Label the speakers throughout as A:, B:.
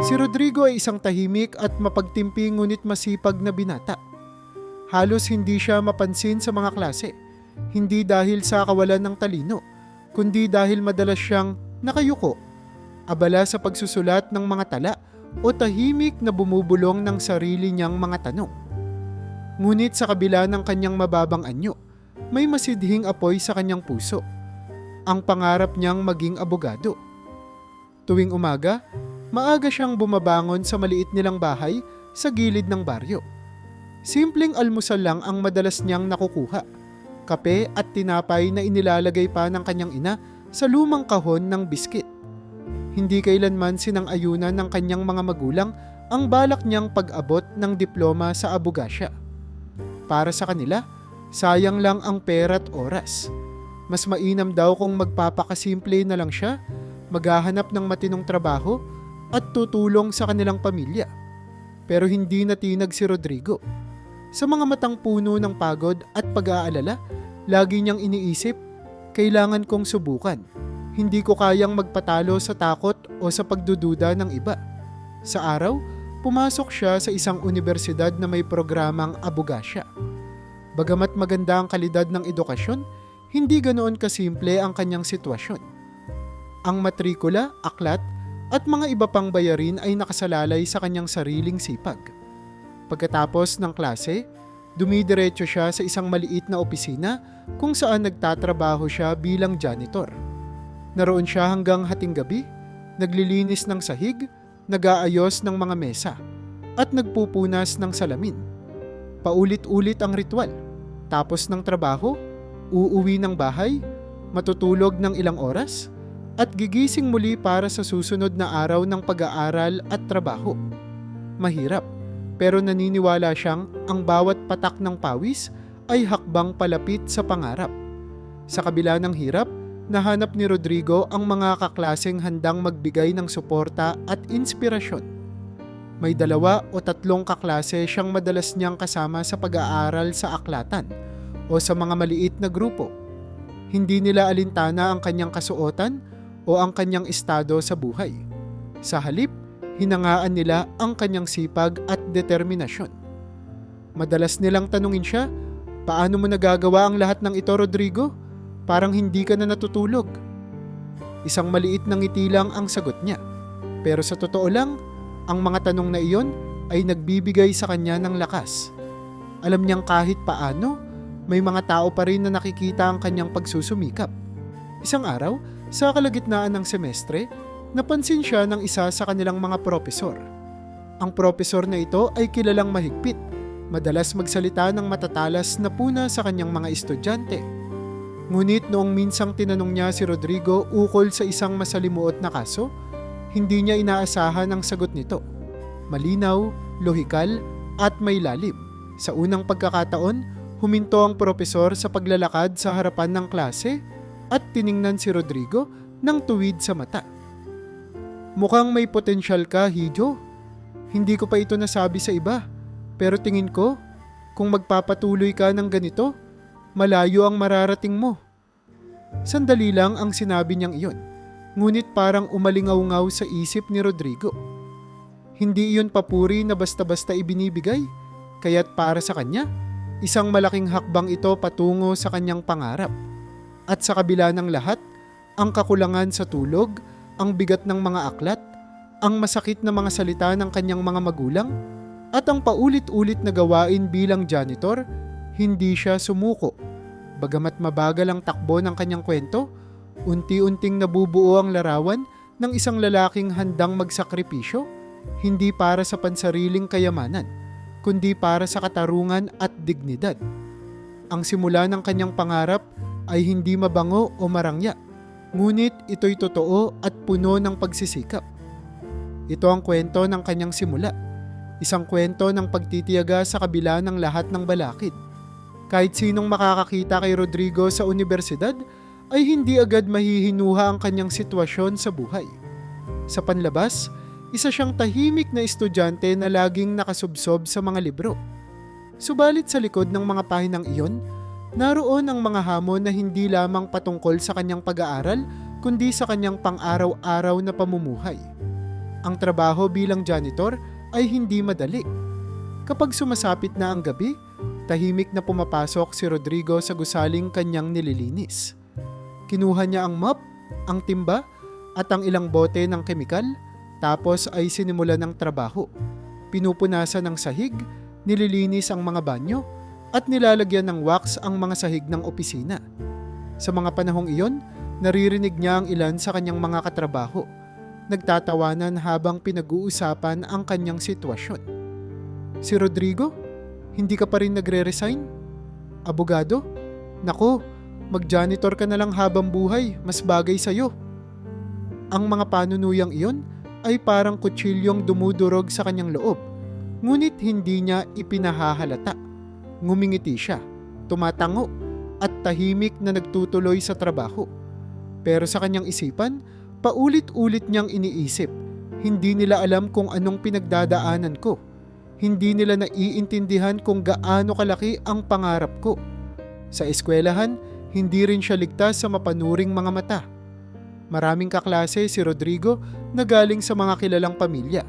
A: Si Rodrigo ay isang tahimik at mapagtimpi ngunit masipag na binata. Halos hindi siya mapansin sa mga klase, hindi dahil sa kawalan ng talino, kundi dahil madalas siyang nakayuko, abala sa pagsusulat ng mga tala o tahimik na bumubulong ng sarili niyang mga tanong. Ngunit sa kabila ng kanyang mababang anyo, may masidhing apoy sa kanyang puso, ang pangarap niyang maging abogado. Tuwing umaga, maaga siyang bumabangon sa maliit nilang bahay sa gilid ng baryo. Simpleng almusal lang ang madalas niyang nakukuha, kape at tinapay na inilalagay pa ng kanyang ina sa lumang kahon ng biskit. Hindi kailanman sinang-ayunan ng kanyang mga magulang ang balak niyang pag-abot ng diploma sa abogasya. Para sa kanila, sayang lang ang pera at oras. Mas mainam daw kung magpapakasimple na lang siya, maghahanap ng matinong trabaho at tutulong sa kanilang pamilya. Pero hindi natinag si Rodrigo. Sa mga matang puno ng pagod at pag-aalala, lagi niyang iniisip, kailangan kong subukan. Hindi ko kayang magpatalo sa takot o sa pagdududa ng iba. Sa araw, pumasok siya sa isang universidad na may programang abogasya. Bagamat maganda ang kalidad ng edukasyon, hindi ganoon kasimple ang kanyang sitwasyon. Ang matrikula, aklat, at mga iba pang bayarin ay nakasalalay sa kanyang sariling sipag. Pagkatapos ng klase, dumidiretso siya sa isang maliit na opisina kung saan nagtatrabaho siya bilang janitor. Naroon siya hanggang hating gabi, naglilinis ng sahig, nag-aayos ng mga mesa, at nagpupunas ng salamin. Paulit-ulit ang ritual. Tapos ng trabaho, uuwi ng bahay, matutulog ng ilang oras, at gigising muli para sa susunod na araw ng pag-aaral at trabaho. Mahirap, pero naniniwala siyang ang bawat patak ng pawis ay hakbang palapit sa pangarap. Sa kabila ng hirap, nahanap ni Rodrigo ang mga kaklaseng handang magbigay ng suporta at inspirasyon. May 2 o 3 kaklase siyang madalas niyang kasama sa pag-aaral sa aklatan o sa mga maliit na grupo. Hindi nila alintana ang kanyang kasuotan o ang kanyang estado sa buhay. Sa halip, hinangaan nila ang kanyang sipag at determinasyon. Madalas nilang tanungin siya, "Paano mo nagagawa ang lahat ng ito, Rodrigo? Parang hindi ka na natutulog." Isang maliit na ngiti lang ang sagot niya. Pero sa totoo lang, ang mga tanong na iyon ay nagbibigay sa kanya ng lakas. Alam niyang kahit paano, may mga tao pa rin na nakikita ang kanyang pagsusumikap. Isang araw, sa kalagitnaan ng semestre, napansin siya ng isa sa kanilang mga propesor. Ang propesor na ito ay kilalang mahigpit, madalas magsalita ng matatalas na puna sa kanyang mga estudyante. Ngunit noong minsang tinanong niya si Rodrigo ukol sa isang masalimuot na kaso, hindi niya inaasahan ang sagot nito. Malinaw, lohikal, at may lalim. Sa unang pagkakataon, huminto ang propesor sa paglalakad sa harapan ng klase at tiningnan si Rodrigo ng tuwid sa mata. "Mukhang may potensyal ka, Hijo. Hindi ko pa ito nasabi sa iba, pero tingin ko, kung magpapatuloy ka ng ganito, malayo ang mararating mo." Sandali lang ang sinabi niyang iyon, ngunit parang umalingaw-ngaw sa isip ni Rodrigo. Hindi iyon papuri na basta-basta ibinibigay, kaya't para sa kanya, isang malaking hakbang ito patungo sa kanyang pangarap. At sa kabila ng lahat, ang kakulangan sa tulog, ang bigat ng mga aklat, ang masakit na mga salita ng kanyang mga magulang, at ang paulit-ulit na gawain bilang janitor, hindi siya sumuko. Bagamat mabagal ang takbo ng kanyang kwento, unti-unting nabubuo ang larawan ng isang lalaking handang magsakripisyo, hindi para sa pansariling kayamanan, kundi para sa katarungan at dignidad. Ang simula ng kanyang pangarap ay hindi mabango o marangya, ngunit ito'y totoo at puno ng pagsisikap. Ito ang kwento ng kanyang simula, isang kwento ng pagtitiyaga sa kabila ng lahat ng balakid. Kahit sinong makakakita kay Rodrigo sa universidad ay hindi agad mahihinuha ang kanyang sitwasyon sa buhay. Sa panlabas, isa siyang tahimik na estudyante na laging nakasubsob sa mga libro. Subalit sa likod ng mga pahinang iyon, Naroon ang mga hamon na hindi lamang patungkol sa kanyang pag-aaral, kundi sa kanyang pang-araw-araw na pamumuhay. Ang trabaho bilang janitor ay hindi madali. Kapag sumasapit na ang gabi, tahimik na pumapasok si Rodrigo sa gusaling kanyang nililinis. Kinuha niya ang mop, ang timba, at ang ilang bote ng kemikal, tapos ay sinimulan ng trabaho. Pinupunasan ng sahig, nililinis ang mga banyo, at nilalagyan ng wax ang mga sahig ng opisina. Sa mga panahong iyon, naririnig niya ang ilan sa kanyang mga katrabaho. Nagtatawanan habang pinag-uusapan ang kanyang sitwasyon. Si Rodrigo, hindi ka pa rin nagre-resign? Abogado? Naku, mag-janitor ka na lang habang buhay, mas bagay sa'yo. Ang mga panunuyang iyon ay parang kutsilyong dumudurog sa kanyang loob, ngunit hindi niya ipinahahalata. Ngumingiti siya, tumatango, at tahimik na nagtutuloy sa trabaho. Pero sa kanyang isipan, paulit-ulit niyang iniisip, hindi nila alam kung anong pinagdadaanan ko. Hindi nila naiintindihan kung gaano kalaki ang pangarap ko. Sa eskwelahan, hindi rin siya ligtas sa mapanuring mga mata. Maraming kaklase si Rodrigo na galing sa mga kilalang pamilya,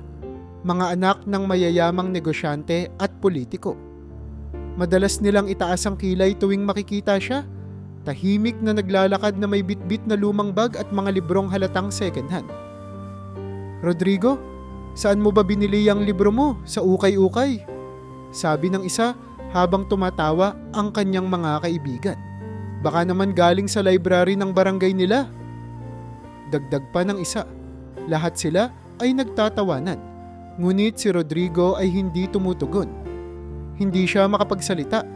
A: mga anak ng mayayamang negosyante at politiko. Madalas nilang itaas ang kilay tuwing makikita siya, tahimik na naglalakad na may bitbit na lumang bag at mga librong halatang second hand. Rodrigo, saan mo ba binili ang libro mo? Sa ukay-ukay? Sabi ng isa habang tumatawa ang kanyang mga kaibigan. Baka naman galing sa library ng barangay nila. Dagdag pa ng isa. Lahat sila ay nagtatawanan. Ngunit si Rodrigo ay hindi tumutugon. Hindi siya makapagsalita.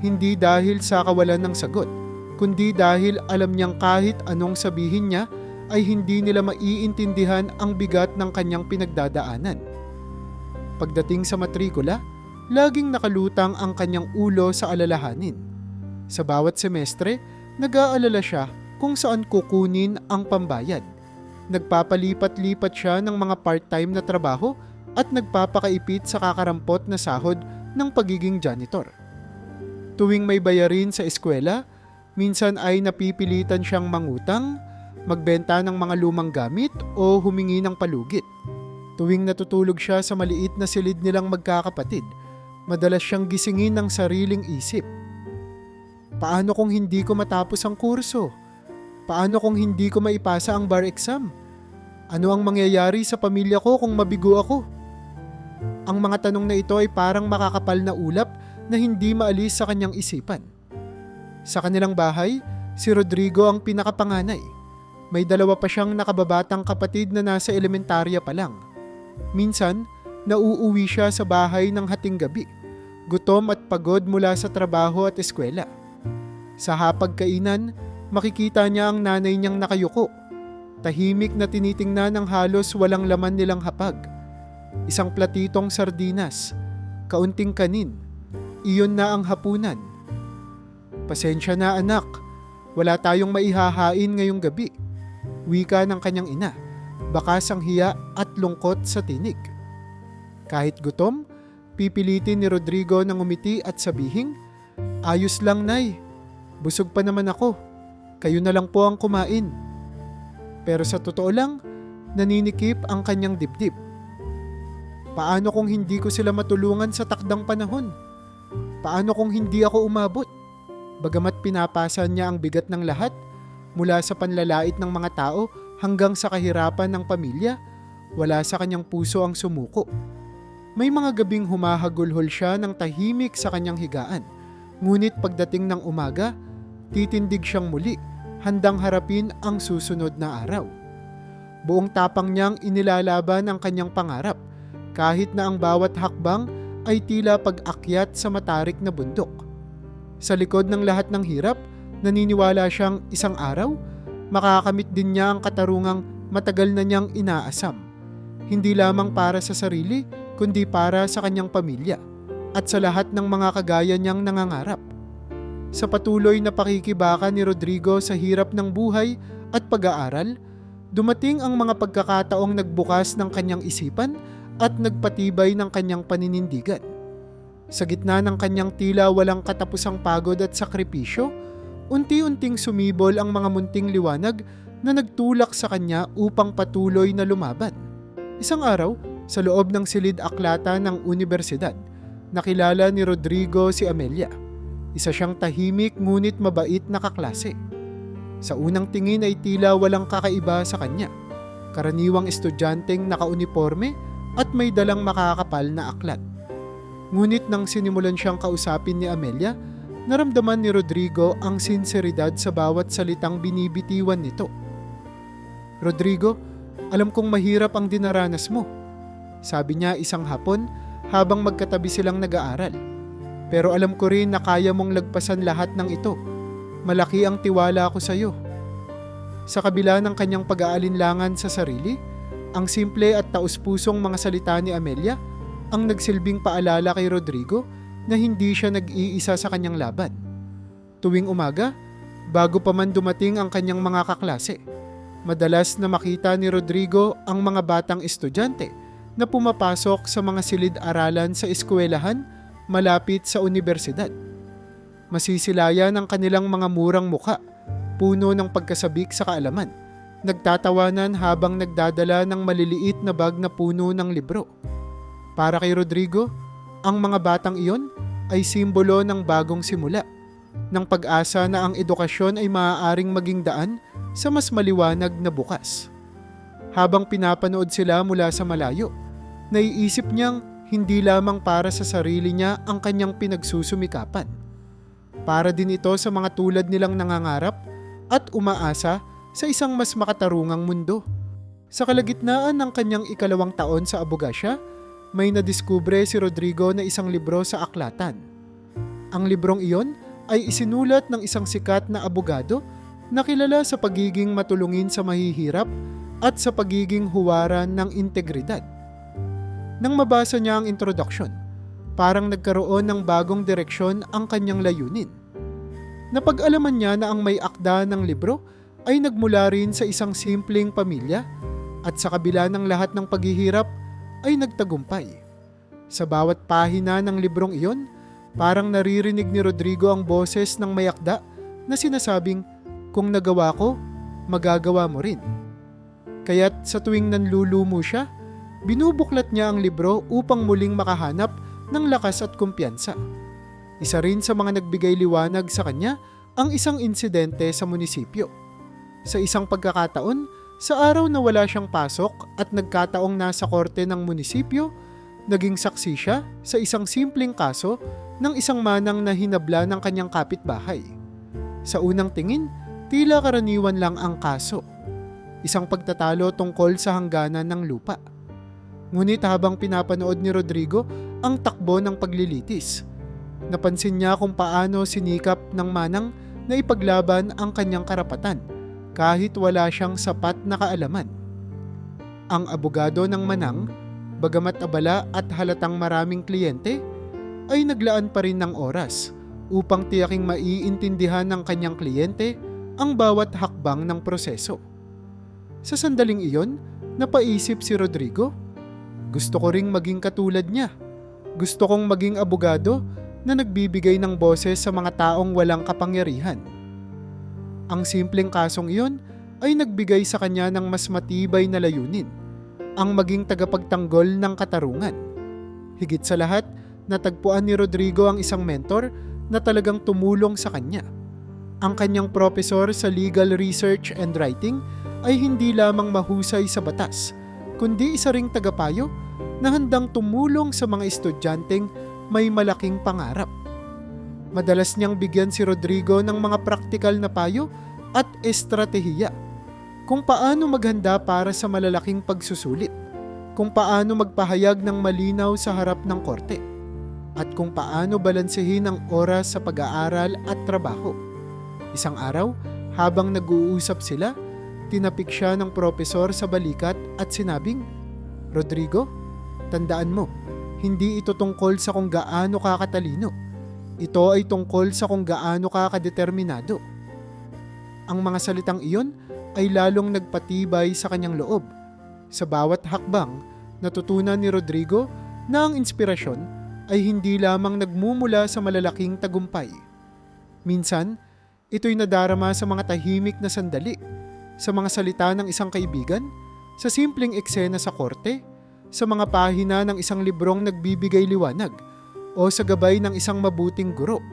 A: Hindi dahil sa kawalan ng sagot, kundi dahil alam niyang kahit anong sabihin niya ay hindi nila maiintindihan ang bigat ng kanyang pinagdadaanan. Pagdating sa matrikula, laging nakalutang ang kanyang ulo sa alalahanin. Sa bawat semestre, nag-aalala siya kung saan kukunin ang pambayad. Nagpapalipat-lipat siya ng mga part-time na trabaho at nagpapakaipit sa kakarampot na sahod ng pagiging janitor. Tuwing may bayarin sa eskwela, minsan ay napipilitan siyang mangutang, magbenta ng mga lumang gamit o humingi ng palugit. Tuwing natutulog siya sa maliit na silid nilang magkakapatid, madalas siyang gisingin ng sariling isip. Paano kung hindi ko matapos ang kurso? Paano kung hindi ko maipasa ang bar exam? Ano ang mangyayari sa pamilya ko kung mabigo ako? Ang mga tanong na ito ay parang makakapal na ulap na hindi maalis sa kanyang isipan. Sa kanilang bahay, si Rodrigo ang pinakapanganay. May dalawa pa siyang nakababatang kapatid na nasa elementarya pa lang. Minsan, nauuwi siya sa bahay ng hating gabi, gutom at pagod mula sa trabaho at eskwela. Sa hapagkainan, makikita niya ang nanay niyang nakayuko, tahimik na tinitingnan ng halos walang laman nilang hapag. Isang platitong sardinas, kaunting kanin, iyon na ang hapunan. Pasensya na anak, wala tayong maihahain ngayong gabi. Wika ng kanyang ina, bakas ang hiya at lungkot sa tinig. Kahit gutom, pipilitin ni Rodrigo na ngumiti at sabihing, "Ayos lang, Nay. Busog pa naman ako. Kayo na lang po ang kumain." Pero sa totoo lang, naninikip ang kanyang dibdib. Paano kung hindi ko sila matulungan sa takdang panahon? Paano kung hindi ako umabot? Bagamat pinapasa niya ang bigat ng lahat, mula sa panlalait ng mga tao hanggang sa kahirapan ng pamilya, wala sa kanyang puso ang sumuko. May mga gabing humahagulhol siya ng tahimik sa kanyang higaan. Ngunit pagdating ng umaga, titindig siyang muli, handang harapin ang susunod na araw. Buong tapang niyang inilalaban ang kanyang pangarap, kahit na ang bawat hakbang ay tila pag-akyat sa matarik na bundok. Sa likod ng lahat ng hirap, naniniwala siyang isang araw, makakamit din niya ang katarungang matagal na niyang inaasam. Hindi lamang para sa sarili, kundi para sa kanyang pamilya at sa lahat ng mga kagaya niyang nangangarap. Sa patuloy na pakikibaka ni Rodrigo sa hirap ng buhay at pag-aaral, dumating ang mga pagkakataong nagbukas ng kanyang isipan at nagpatibay ng kanyang paninindigan. Sa gitna ng kanyang tila walang katapusang pagod at sakripisyo, unti-unting sumibol ang mga munting liwanag na nagtulak sa kanya upang patuloy na lumaban. Isang araw, sa loob ng silid-aklata ng unibersidad, nakilala ni Rodrigo si Amelia. Isa siyang tahimik ngunit mabait na kaklase. Sa unang tingin ay tila walang kakaiba sa kanya. Karaniwang estudyanteng nakauniporme at may dalang makakapal na aklat. Ngunit nang sinimulan siyang kausapin ni Amelia, naramdaman ni Rodrigo ang sinseridad sa bawat salitang binibitiwan nito. "Rodrigo, alam kong mahirap ang dinaranas mo," sabi niya isang hapon habang magkatabi silang nag-aaral. "Pero alam ko rin na kaya mong lagpasan lahat ng ito. Malaki ang tiwala ko sa iyo." Sa kabila ng kanyang pag-aalinlangan sa sarili, ang simple at taus-pusong mga salita ni Amelia ang nagsilbing paalala kay Rodrigo na hindi siya nag-iisa sa kanyang laban. Tuwing umaga, bago pa man dumating ang kanyang mga kaklase, madalas na makita ni Rodrigo ang mga batang estudyante na pumapasok sa mga silid-aralan sa eskwelahan malapit sa unibersidad. Masisilayan ang kanilang mga murang muka, puno ng pagkasabik sa kaalaman, nagtatawanan habang nagdadala ng maliliit na bag na puno ng libro. Para kay Rodrigo, ang mga batang iyon ay simbolo ng bagong simula, ng pag-asa na ang edukasyon ay maaaring maging daan sa mas maliwanag na bukas. Habang pinapanood sila mula sa malayo, naiisip niyang hindi lamang para sa sarili niya ang kanyang pinagsusumikapan. Para din ito sa mga tulad nilang nangangarap at umaasa sa isang mas makatarungang mundo. Sa kalagitnaan ng kanyang 2nd taon sa abogasya, may nadiskubre si Rodrigo na isang libro sa aklatan. Ang librong iyon ay isinulat ng isang sikat na abogado na kilala sa pagiging matulungin sa mahihirap at sa pagiging huwaran ng integridad. Nang mabasa niya ang introduction, parang nagkaroon ng bagong direksyon ang kanyang layunin. Napag-alaman niya na ang may akda ng libro ay nagmula rin sa isang simpleng pamilya at sa kabila ng lahat ng paghihirap ay nagtagumpay. Sa bawat pahina ng librong iyon, parang naririnig ni Rodrigo ang boses ng may akda na sinasabing, "Kung nagawa ko, magagawa mo rin." Kaya't sa tuwing nanlulumo siya, binubuklat niya ang libro upang muling makahanap ng lakas at kumpiyansa. Isa rin sa mga nagbigay liwanag sa kanya ang isang insidente sa munisipyo. Sa isang pagkakataon, sa araw na wala siyang pasok at nagkataong nasa korte ng munisipyo, naging saksi siya sa isang simpleng kaso ng isang manang na hinabla ng kanyang kapitbahay. Sa unang tingin, tila karaniwan lang ang kaso. Isang pagtatalo tungkol sa hangganan ng lupa. Ngunit habang pinapanood ni Rodrigo ang takbo ng paglilitis, napansin niya kung paano sinikap ng manang na ipaglaban ang kanyang karapatan kahit wala siyang sapat na kaalaman. Ang abogado ng manang, bagamat abala at halatang maraming kliyente, ay naglaan pa rin ng oras upang tiyaking maiintindihan ng kanyang kliyente ang bawat hakbang ng proseso. Sa sandaling iyon, napaisip si Rodrigo, "Gusto ko ring maging katulad niya. Gusto kong maging abogado na nagbibigay ng boses sa mga taong walang kapangyarihan." Ang simpleng kasong iyon ay nagbigay sa kanya ng mas matibay na layunin, ang maging tagapagtanggol ng katarungan. Higit sa lahat, natagpuan ni Rodrigo ang isang mentor na talagang tumulong sa kanya. Ang kanyang propesor sa legal research and writing ay hindi lamang mahusay sa batas, kundi isa ring tagapayo na handang tumulong sa mga estudyanteng may malaking pangarap. Madalas niyang bigyan si Rodrigo ng mga praktikal na payo at estratehiya kung paano maghanda para sa malalaking pagsusulit, kung paano magpahayag ng malinaw sa harap ng korte, at kung paano balansehin ang oras sa pag-aaral at trabaho. Isang araw, habang nag-uusap sila, tinapik siya ng propesor sa balikat at sinabing, "Rodrigo, tandaan mo, hindi ito tungkol sa kung gaano ka katalino. Ito ay tungkol sa kung gaano ka kadeterminado." Ang mga salitang iyon ay lalong nagpatibay sa kanyang loob. Sa bawat hakbang, natutunan ni Rodrigo na ang inspirasyon ay hindi lamang nagmumula sa malalaking tagumpay. Minsan, ito'y nadarama sa mga tahimik na sandali, sa mga salita ng isang kaibigan, sa simpleng eksena sa korte, sa mga pahina ng isang librong nagbibigay liwanag, o sa gabay ng isang mabuting guro.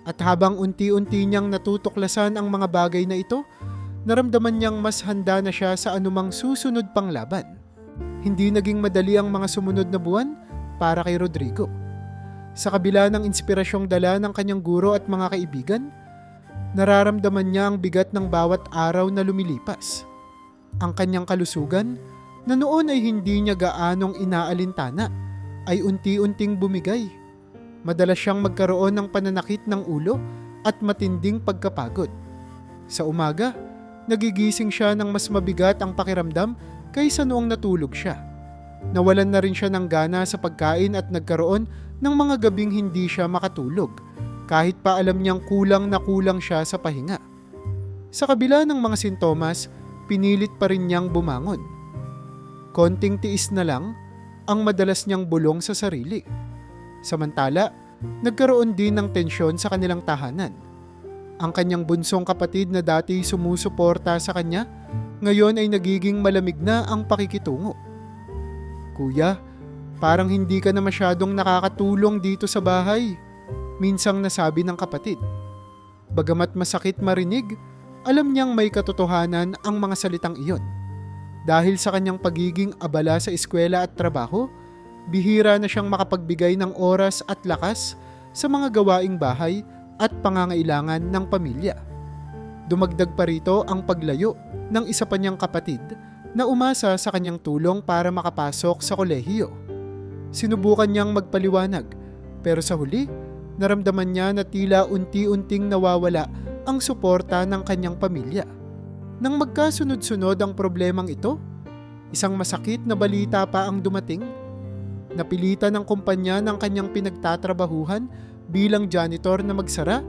A: At habang unti-unti niyang natutuklasan ang mga bagay na ito, naramdaman niyang mas handa na siya sa anumang susunod pang laban. Hindi naging madali ang mga sumunod na buwan para kay Rodrigo. Sa kabila ng inspirasyong dala ng kanyang guro at mga kaibigan, nararamdaman niya ang bigat ng bawat araw na lumilipas. Ang kanyang kalusugan, na noon ay hindi niya gaanong inaalintana, ay unti-unting bumigay. Madalas siyang magkaroon ng pananakit ng ulo at matinding pagkapagod. Sa umaga, nagigising siya ng mas mabigat ang pakiramdam kaysa noong natulog siya. Nawalan na rin siya ng gana sa pagkain at nagkaroon ng mga gabing hindi siya makatulog, kahit pa alam niyang kulang na kulang siya sa pahinga. Sa kabila ng mga sintomas, pinilit pa rin niyang bumangon. Konting tiis na lang ang madalas niyang bulong sa sarili. Samantala, nagkaroon din ng tensyon sa kanilang tahanan. Ang kanyang bunsong kapatid na dati sumusuporta sa kanya, ngayon ay nagiging malamig na ang pakikitungo. "Kuya, parang hindi ka na masyadong nakakatulong dito sa bahay," minsang nasabi ng kapatid. Bagamat masakit marinig, alam niyang may katotohanan ang mga salitang iyon. Dahil sa kanyang pagiging abala sa eskwela at trabaho, bihira na siyang makapagbigay ng oras at lakas sa mga gawaing bahay at pangangailangan ng pamilya. Dumagdag pa rito ang paglayo ng isa pa niyang kapatid na umasa sa kanyang tulong para makapasok sa kolehiyo. Sinubukan niyang magpaliwanag, pero sa huli, naramdaman niya na tila unti-unting nawawala ang suporta ng kanyang pamilya. Nang magkasunod-sunod ang problemang ito, isang masakit na balita pa ang dumating. Napilitan ng kumpanya ng kanyang pinagtatrabahuhan bilang janitor na magsara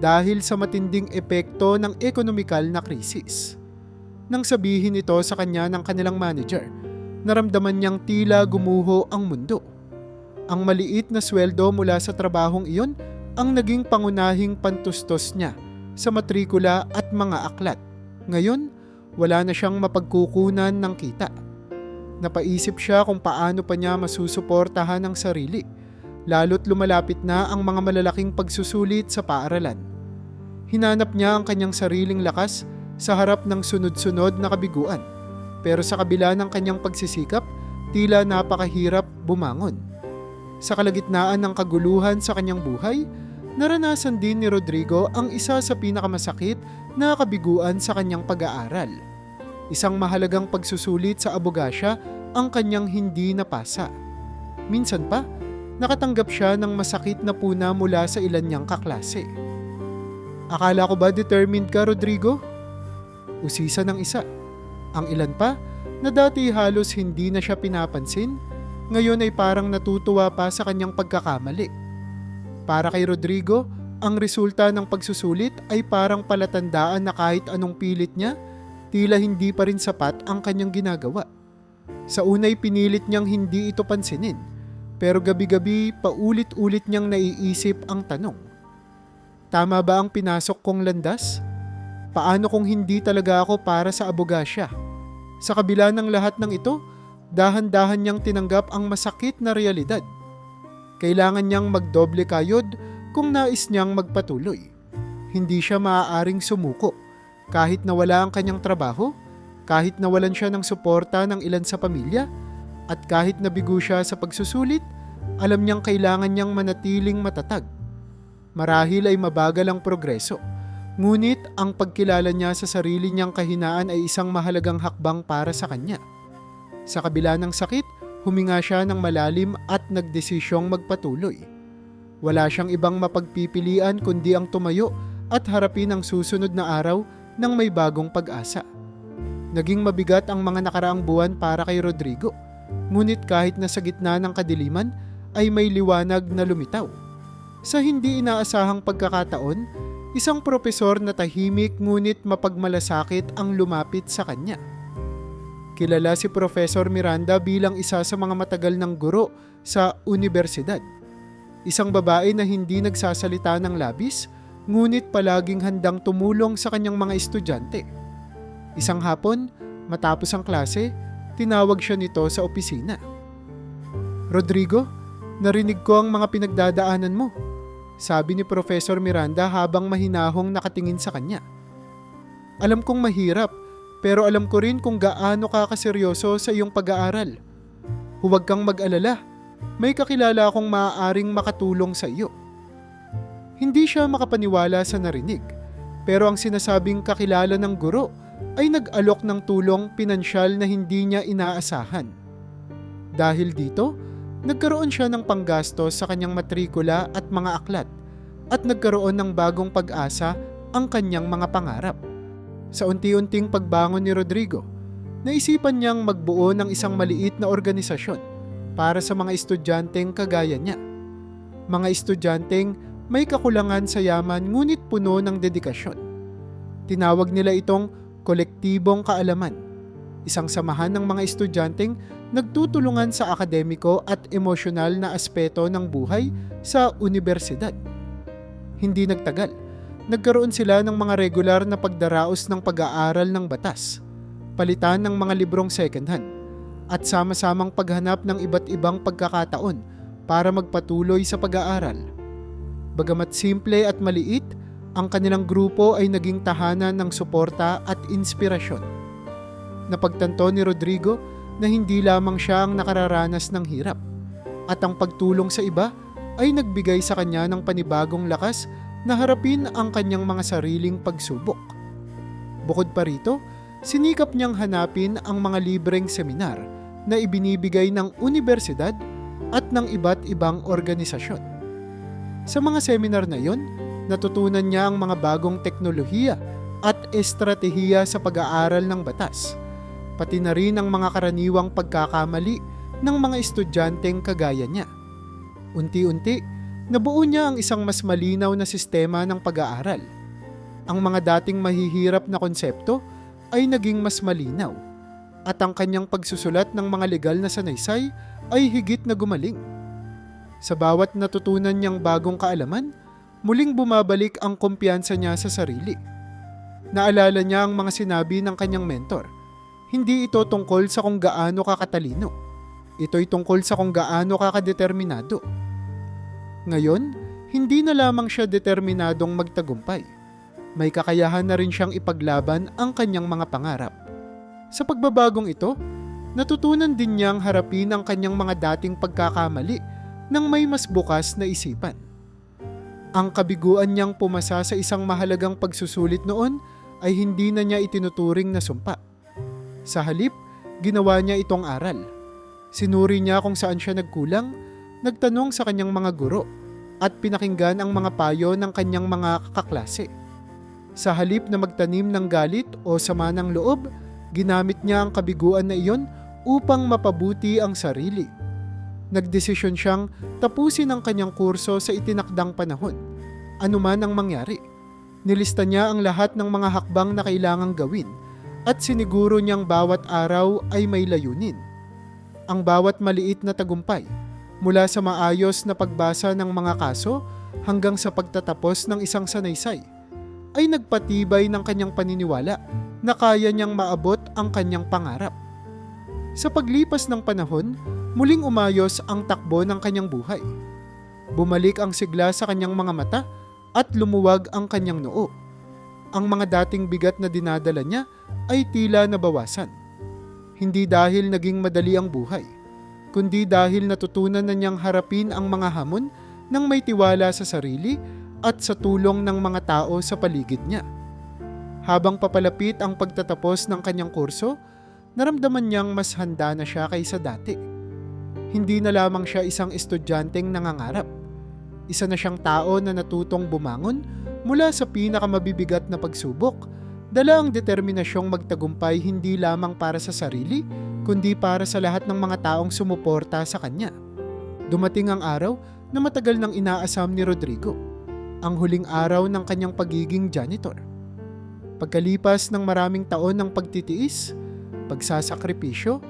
A: dahil sa matinding epekto ng ekonomikal na krisis. Nang sabihin ito sa kanya ng kanilang manager, naramdaman niyang tila gumuho ang mundo. Ang maliit na sweldo mula sa trabahong iyon ang naging pangunahing pantustos niya sa matrikula at mga aklat. Ngayon, wala na siyang mapagkukunan ng kita. Napaisip siya kung paano pa niya masusuportahan ang sarili, lalo't lumalapit na ang mga malalaking pagsusulit sa paaralan. Hinanap niya ang kanyang sariling lakas sa harap ng sunod-sunod na kabiguan, pero sa kabila ng kanyang pagsisikap, tila napakahirap bumangon. Sa kalagitnaan ng kaguluhan sa kanyang buhay, naranasan din ni Rodrigo ang isa sa pinakamasakit na kabiguan sa kanyang pag-aaral. Isang mahalagang pagsusulit sa abogasya ang kanyang hindi napasa. Minsan pa, nakatanggap siya ng masakit na puna mula sa ilan niyang kaklase. "Akala ko ba determined ka, Rodrigo?" Usisa ng isa. Ang ilan pa, na dati halos hindi na siya pinapansin, ngayon ay parang natutuwa pa sa kanyang pagkakamali. Para kay Rodrigo, ang resulta ng pagsusulit ay parang palatandaan na kahit anong pilit niya, tila hindi pa rin sapat ang kanyang ginagawa. Sa unay pinilit niyang hindi ito pansinin, pero gabi-gabi paulit-ulit niyang naiisip ang tanong. Tama ba ang pinasok kong landas? Paano kung hindi talaga ako para sa abogasya? Sa kabila ng lahat ng ito, dahan-dahan niyang tinanggap ang masakit na realidad. Kailangan niyang magdoble kayod kung nais niyang magpatuloy. Hindi siya maaaring sumuko kahit nawala ang kanyang trabaho, kahit nawalan siya ng suporta ng ilan sa pamilya, at kahit nabigo siya sa pagsusulit, alam niyang kailangan niyang manatiling matatag. Marahil ay mabagal ang progreso, ngunit ang pagkilala niya sa sarili niyang kahinaan ay isang mahalagang hakbang para sa kanya. Sa kabila ng sakit, huminga siya ng malalim at nagdesisyong magpatuloy. Wala siyang ibang mapagpipilian kundi ang tumayo at harapin ang susunod na araw ng may bagong pag-asa. Naging mabigat ang mga nakaraang buwan para kay Rodrigo, ngunit kahit nasa gitna ng kadiliman ay may liwanag na lumitaw. Sa hindi inaasahang pagkakataon, isang propesor na tahimik ngunit mapagmalasakit ang lumapit sa kanya. Kilala si Professor Miranda bilang isa sa mga matagal ng guro sa unibersidad. Isang babae na hindi nagsasalita ng labis, ngunit palaging handang tumulong sa kanyang mga estudyante. Isang hapon, matapos ang klase, tinawag siya nito sa opisina. "Rodrigo, narinig ko ang mga pinagdadaanan mo," sabi ni Professor Miranda habang mahinahong nakatingin sa kanya. "Alam kong mahirap, pero alam ko rin kung gaano ka kaseryoso sa iyong pag-aaral. Huwag kang mag-alala, may kakilala akong maaaring makatulong sa iyo." Hindi siya makapaniwala sa narinig, pero ang sinasabing kakilala ng guro ay nag-alok ng tulong pinansyal na hindi niya inaasahan. Dahil dito, nagkaroon siya ng panggastos sa kanyang matrikula at mga aklat, at nagkaroon ng bagong pag-asa ang kanyang mga pangarap. Sa unti-unting pagbangon ni Rodrigo, naisipan niyang magbuo ng isang maliit na organisasyon para sa mga estudyanteng kagaya niya. Mga estudyanteng may kakulangan sa yaman ngunit puno ng dedikasyon. Tinawag nila itong kolektibong kaalaman, isang samahan ng mga estudyanteng nagtutulungan sa akademiko at emosyonal na aspeto ng buhay sa universidad. Hindi nagtagal, nagkaroon sila ng mga regular na pagdaraos ng pag-aaral ng batas, palitan ng mga librong second-hand, at sama-samang paghanap ng iba't ibang pagkakataon para magpatuloy sa pag-aaral. Bagamat simple at maliit, ang kanilang grupo ay naging tahanan ng suporta at inspirasyon. Napagtanto ni Rodrigo na hindi lamang siya ang nakararanas ng hirap, at ang pagtulong sa iba ay nagbigay sa kanya ng panibagong lakas na harapin ang kanyang mga sariling pagsubok. Bukod pa rito, sinikap niyang hanapin ang mga libreng seminar na ibinibigay ng universidad at ng iba't ibang organisasyon. Sa mga seminar na yon, natutunan niya ang mga bagong teknolohiya at estratehiya sa pag-aaral ng batas, pati na rin ang mga karaniwang pagkakamali ng mga estudyanteng kagaya niya. Unti-unti, nabuo niya ang isang mas malinaw na sistema ng pag-aaral. Ang mga dating mahihirap na konsepto ay naging mas malinaw, at ang kanyang pagsusulat ng mga legal na sanaysay ay higit na gumaling. Sa bawat natutunan niyang bagong kaalaman, muling bumabalik ang kumpiyansa niya sa sarili. Naalala niya ang mga sinabi ng kanyang mentor. Hindi ito tungkol sa kung gaano ka katalino. Ito'y tungkol sa kung gaano ka kadeterminado. Ngayon, hindi na lamang siya determinadong magtagumpay. May kakayahan na rin siyang ipaglaban ang kanyang mga pangarap. Sa pagbabagong ito, natutunan din niyang harapin ang kanyang mga dating pagkakamali nang may mas bukas na isipan. Ang kabiguan niyang pumasa sa isang mahalagang pagsusulit noon ay hindi na niya itinuturing na sumpa. Sa halip, ginawa niya itong aral. Sinuri niya kung saan siya nagkulang, nagtanong sa kanyang mga guro, at pinakinggan ang mga payo ng kanyang mga kaklase. Sa halip na magtanim ng galit o sama ng loob, ginamit niya ang kabiguan na iyon upang mapabuti ang sarili. Nagdesisyon siyang tapusin ang kanyang kurso sa itinakdang panahon, anuman ang mangyari. Nilista niya ang lahat ng mga hakbang na kailangang gawin at siniguro niyang bawat araw ay may layunin. Ang bawat maliit na tagumpay, mula sa maayos na pagbasa ng mga kaso hanggang sa pagtatapos ng isang sanaysay, ay nagpatibay ng kanyang paniniwala na kaya niyang maabot ang kanyang pangarap. Sa paglipas ng panahon, muling umayos ang takbo ng kanyang buhay. Bumalik ang sigla sa kanyang mga mata at lumuwag ang kanyang noo. Ang mga dating bigat na dinadala niya ay tila nabawasan. Hindi dahil naging madali ang buhay, kundi dahil natutunan na niyang harapin ang mga hamon ng may tiwala sa sarili at sa tulong ng mga tao sa paligid niya. Habang papalapit ang pagtatapos ng kanyang kurso, naramdaman niyang mas handa na siya kaysa dati. Hindi na lamang siya isang estudyanteng nangangarap. Isa na siyang tao na natutong bumangon mula sa pinakamabibigat na pagsubok, dala ang determinasyong magtagumpay hindi lamang para sa sarili, kundi para sa lahat ng mga taong sumuporta sa kanya. Dumating ang araw na matagal nang inaasam ni Rodrigo, ang huling araw ng kanyang pagiging janitor. Pagkalipas ng maraming taon ng pagtitiis, pagsasakripisyo,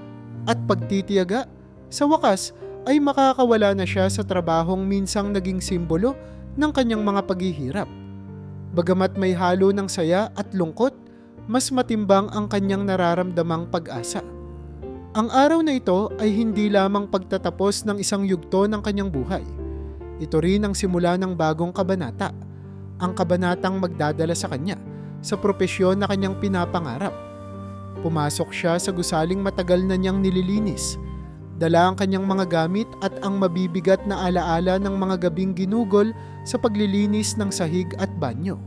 A: at pagtitiyaga, sa wakas ay makakawala na siya sa trabahong minsang naging simbolo ng kanyang mga paghihirap. Bagamat may halo ng saya at lungkot, mas matimbang ang kanyang nararamdamang pag-asa. Ang araw na ito ay hindi lamang pagtatapos ng isang yugto ng kanyang buhay. Ito rin ang simula ng bagong kabanata, ang kabanatang magdadala sa kanya sa propesyon na kanyang pinapangarap. Pumasok siya sa gusaling matagal na niyang nililinis. Dala ang kanyang mga gamit at ang mabibigat na alaala ng mga gabing ginugol sa paglilinis ng sahig at banyo.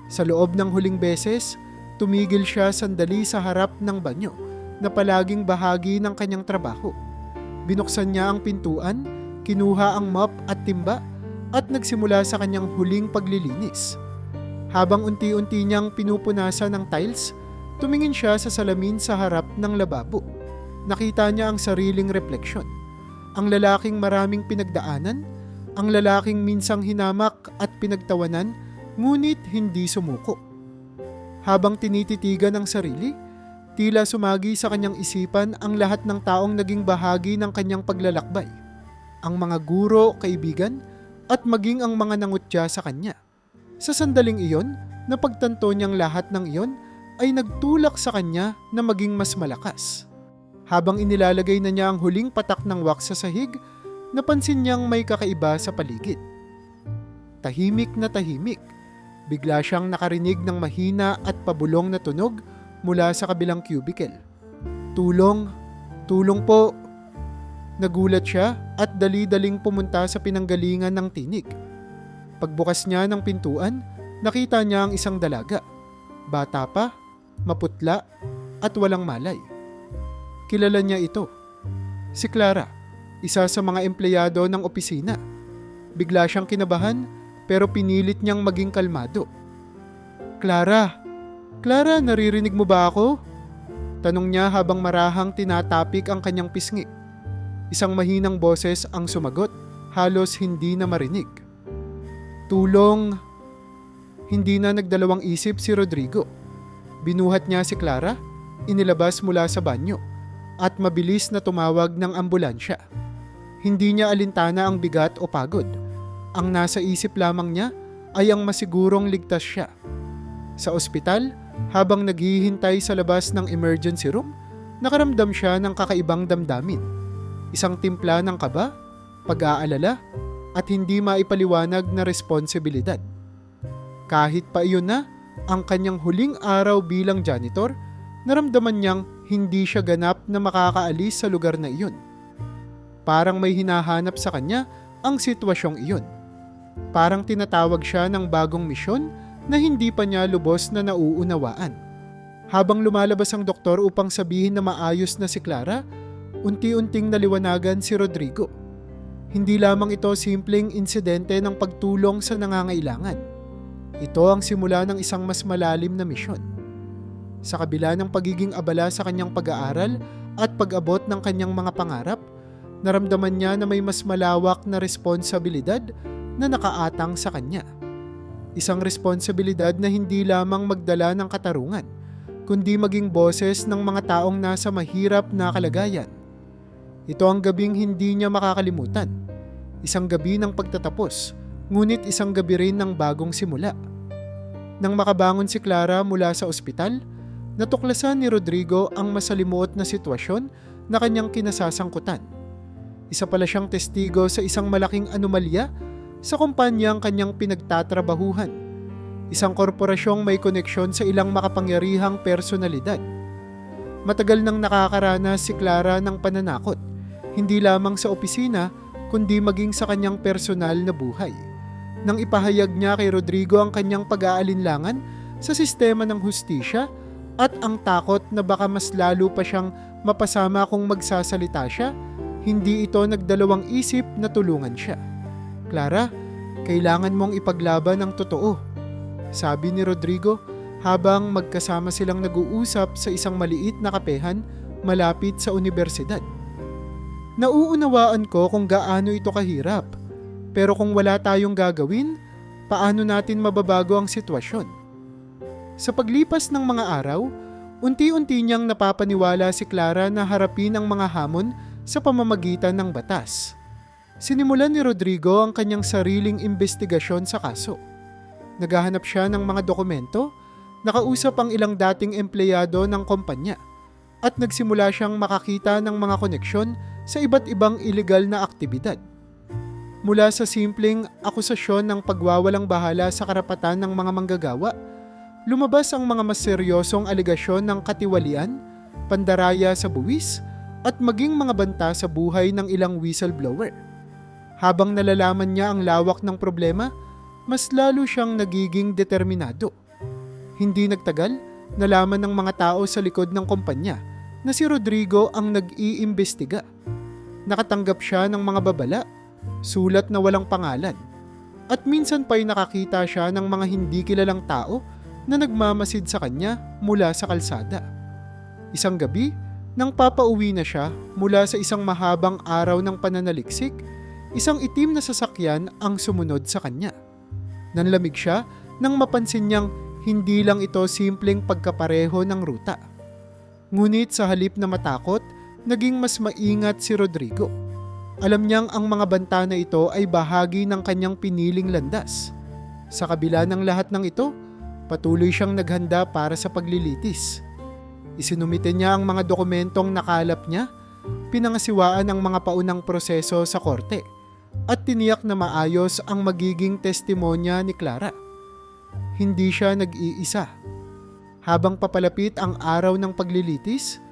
A: Sa loob ng huling beses, tumigil siya sandali sa harap ng banyo na palaging bahagi ng kanyang trabaho. Binuksan niya ang pintuan, kinuha ang mop at timba at nagsimula sa kanyang huling paglilinis. Habang unti-unti niyang pinupunasan ng tiles, tumingin siya sa salamin sa harap ng lababo. Nakita niya ang sariling refleksyon. Ang lalaking maraming pinagdaanan, ang lalaking minsang hinamak at pinagtawanan, ngunit hindi sumuko. Habang tinititigan ang sarili, tila sumagi sa kanyang isipan ang lahat ng taong naging bahagi ng kanyang paglalakbay. Ang mga guro, kaibigan, at maging ang mga nangutya sa kanya. Sa sandaling iyon, napagtanto niyang lahat ng iyon ay nagtulak sa kanya na maging mas malakas. Habang inilalagay na niya ang huling patak ng wax sa sahig, napansin niyang may kakaiba sa paligid. Tahimik na tahimik. Bigla siyang nakarinig ng mahina at pabulong na tunog mula sa kabilang cubicle. Tulong! Tulong po! Nagulat siya at dali-daling pumunta sa pinanggalingan ng tinig. Pagbukas niya ng pintuan, nakita niya ang isang dalaga. Bata pa, maputla, at walang malay. Kilala niya ito. Si Clara, isa sa mga empleyado ng opisina. Bigla siyang kinabahan pero pinilit niyang maging kalmado. Clara! Clara, naririnig mo ba ako? Tanong niya habang marahang tinatapik ang kanyang pisngi. Isang mahinang boses ang sumagot, halos hindi na marinig. Tulong! Hindi na nagdalawang isip si Rodrigo. Binuhat niya si Clara, inilabas mula sa banyo, at mabilis na tumawag ng ambulansya. Hindi niya alintana ang bigat o pagod. Ang nasa isip lamang niya ay ang masigurong ligtas siya. Sa ospital, habang naghihintay sa labas ng emergency room, nakaramdam siya ng kakaibang damdamin. Isang timpla ng kaba, pag-aalala, at hindi maipaliwanag na responsibilidad. Kahit pa iyon na, ang kanyang huling araw bilang janitor, naramdaman niyang hindi siya ganap na makakaalis sa lugar na iyon. Parang may hinahanap sa kanya ang sitwasyong iyon. Parang tinatawag siya ng bagong misyon na hindi pa niya lubos na nauunawaan. Habang lumalabas ang doktor upang sabihin na maayos na si Clara, unti-unting naliwanagan si Rodrigo. Hindi lamang ito simpleng insidente ng pagtulong sa nangangailangan. Ito ang simula ng isang mas malalim na misyon. Sa kabila ng pagiging abala sa kanyang pag-aaral at pag-abot ng kanyang mga pangarap, naramdaman niya na may mas malawak na responsibilidad na nakaatang sa kanya. Isang responsibilidad na hindi lamang magdala ng katarungan, kundi maging boses ng mga taong nasa mahirap na kalagayan. Ito ang gabing hindi niya makakalimutan. Isang gabi ng pagtatapos, ngunit isang gabi rin ng bagong simula. Nang makabangon si Clara mula sa ospital, natuklasan ni Rodrigo ang masalimuot na sitwasyon na kanyang kinasasangkutan. Isa pala siyang testigo sa isang malaking anomalya sa kumpanyang kanyang pinagtatrabahuhan. Isang korporasyong may koneksyon sa ilang makapangyarihang personalidad. Matagal nang nakakaranas si Clara ng pananakot, hindi lamang sa opisina kundi maging sa kanyang personal na buhay. Nang ipahayag niya kay Rodrigo ang kanyang pag-aalinlangan sa sistema ng hustisya at ang takot na baka mas lalo pa siyang mapasama kung magsasalita siya, hindi ito nagdalawang isip na tulungan siya. Clara, kailangan mong ipaglaban ang totoo, sabi ni Rodrigo habang magkasama silang nag-uusap sa isang maliit na kapehan malapit sa universidad. Nauunawaan ko kung gaano ito kahirap, pero kung wala tayong gagawin, paano natin mababago ang sitwasyon? Sa paglipas ng mga araw, unti-unti niyang napapaniwala si Clara na harapin ang mga hamon sa pamamagitan ng batas. Sinimulan ni Rodrigo ang kanyang sariling investigasyon sa kaso. Naghahanap siya ng mga dokumento, nakausap ang ilang dating empleyado ng kumpanya, at nagsimula siyang makakita ng mga koneksyon sa iba't ibang ilegal na aktibidad. Mula sa simpleng akusasyon ng pagwawalang bahala sa karapatan ng mga manggagawa, lumabas ang mga mas seryosong aligasyon ng katiwalian, pandaraya sa buwis, at maging mga banta sa buhay ng ilang whistleblower. Habang nalalaman niya ang lawak ng problema, mas lalo siyang nagiging determinado. Hindi nagtagal, nalaman ng mga tao sa likod ng kumpanya na si Rodrigo ang nag-iimbestiga. Nakatanggap siya ng mga babala, sulat na walang pangalan, at minsan pa'y nakakita siya ng mga hindi kilalang tao na nagmamasid sa kanya mula sa kalsada. Isang gabi, nang papauwi na siya mula sa isang mahabang araw ng pananaliksik, isang itim na sasakyan ang sumunod sa kanya. Nanlamig siya nang mapansin niyang hindi lang ito simpleng pagkapareho ng ruta. Ngunit sa halip na matakot, naging mas maingat si Rodrigo. Alam niyang ang mga banta na ito ay bahagi ng kanyang piniling landas. Sa kabila ng lahat ng ito, patuloy siyang naghanda para sa paglilitis. Isinumite niya ang mga dokumentong nakalap niya, pinangasiwaan ang mga paunang proseso sa korte, at tiniyak na maayos ang magiging testimonya ni Clara. Hindi siya nag-iisa. Habang papalapit ang araw ng paglilitis,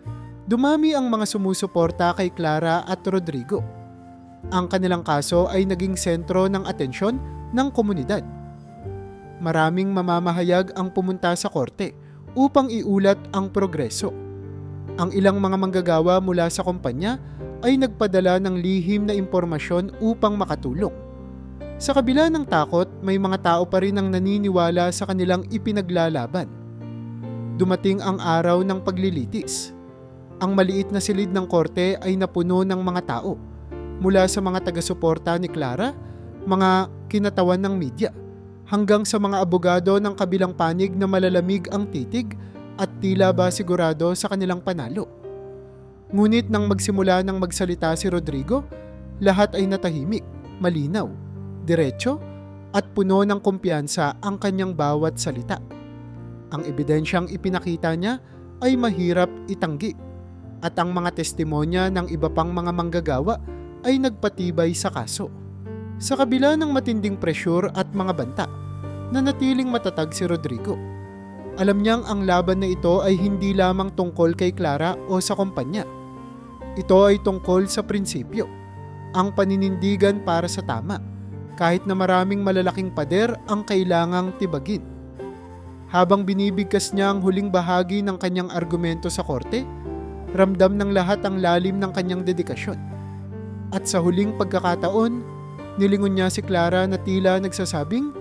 A: dumami ang mga sumusuporta kay Clara at Rodrigo. Ang kanilang kaso ay naging sentro ng atensyon ng komunidad. Maraming mamamahayag ang pumunta sa korte upang iulat ang progreso. Ang ilang mga manggagawa mula sa kumpanya ay nagpadala ng lihim na impormasyon upang makatulong. Sa kabila ng takot, may mga tao pa rin ang naniniwala sa kanilang ipinaglalaban. Dumating ang araw ng paglilitis. Ang maliit na silid ng korte ay napuno ng mga tao, mula sa mga taga-suporta ni Clara, mga kinatawan ng media, hanggang sa mga abogado ng kabilang panig na malalamig ang titig at tila ba sigurado sa kanilang panalo. Ngunit nang magsimula ng magsalita si Rodrigo, lahat ay natahimik, malinaw, diretso, at puno ng kumpiyansa ang kanyang bawat salita. Ang ebidensyang ipinakita niya ay mahirap itanggi, at ang mga testimonya ng iba pang mga manggagawa ay nagpatibay sa kaso. Sa kabila ng matinding presyur at mga banta, nanatiling matatag si Rodrigo. Alam niyang ang laban na ito ay hindi lamang tungkol kay Clara o sa kumpanya. Ito ay tungkol sa prinsipyo, ang paninindigan para sa tama, kahit na maraming malalaking pader ang kailangang tibagin. Habang binibigkas niya ang huling bahagi ng kanyang argumento sa korte, ramdam ng lahat ang lalim ng kanyang dedikasyon. At sa huling pagkakataon, nilingon niya si Clara na tila nagsasabing,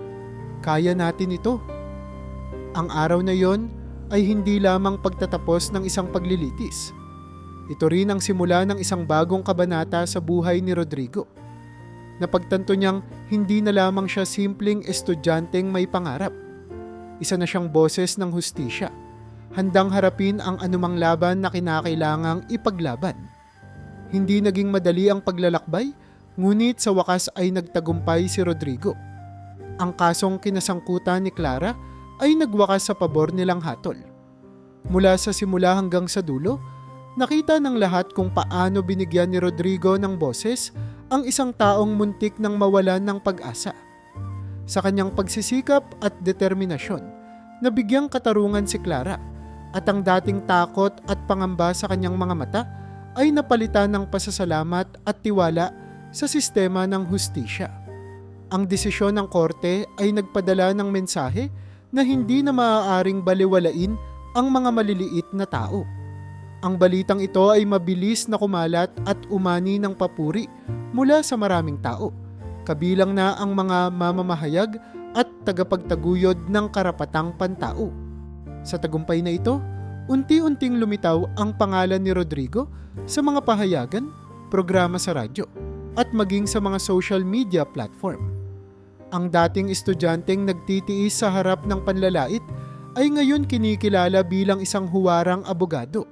A: "Kaya natin ito." Ang araw na yon ay hindi lamang pagtatapos ng isang paglilitis. Ito rin ang simula ng isang bagong kabanata sa buhay ni Rodrigo. Napagtanto niyang hindi na lamang siya simpleng estudyanteng may pangarap. Isa na siyang boses ng hustisya, handang harapin ang anumang laban na kinakailangang ipaglaban. Hindi naging madali ang paglalakbay, ngunit sa wakas ay nagtagumpay si Rodrigo. Ang kasong kinasangkutan ni Clara ay nagwakas sa pabor nilang hatol. Mula sa simula hanggang sa dulo, nakita ng lahat kung paano binigyan ni Rodrigo ng boses ang isang taong muntik nang mawalan ng pag-asa. Sa kanyang pagsisikap at determinasyon, nabigyang katarungan si Clara, at ang dating takot at pangamba sa kanyang mga mata ay napalitan ng pasasalamat at tiwala sa sistema ng hustisya. Ang desisyon ng korte ay nagpadala ng mensahe na hindi na maaaring baliwalain ang mga maliliit na tao. Ang balitang ito ay mabilis na kumalat at umani ng papuri mula sa maraming tao, kabilang na ang mga mamamahayag at tagapagtaguyod ng karapatang pantao. Sa tagumpay na ito, unti-unting lumitaw ang pangalan ni Rodrigo sa mga pahayagan, programa sa radyo, at maging sa mga social media platform. Ang dating estudyanteng nagtitiis sa harap ng panlalait ay ngayon kinikilala bilang isang huwarang abogado.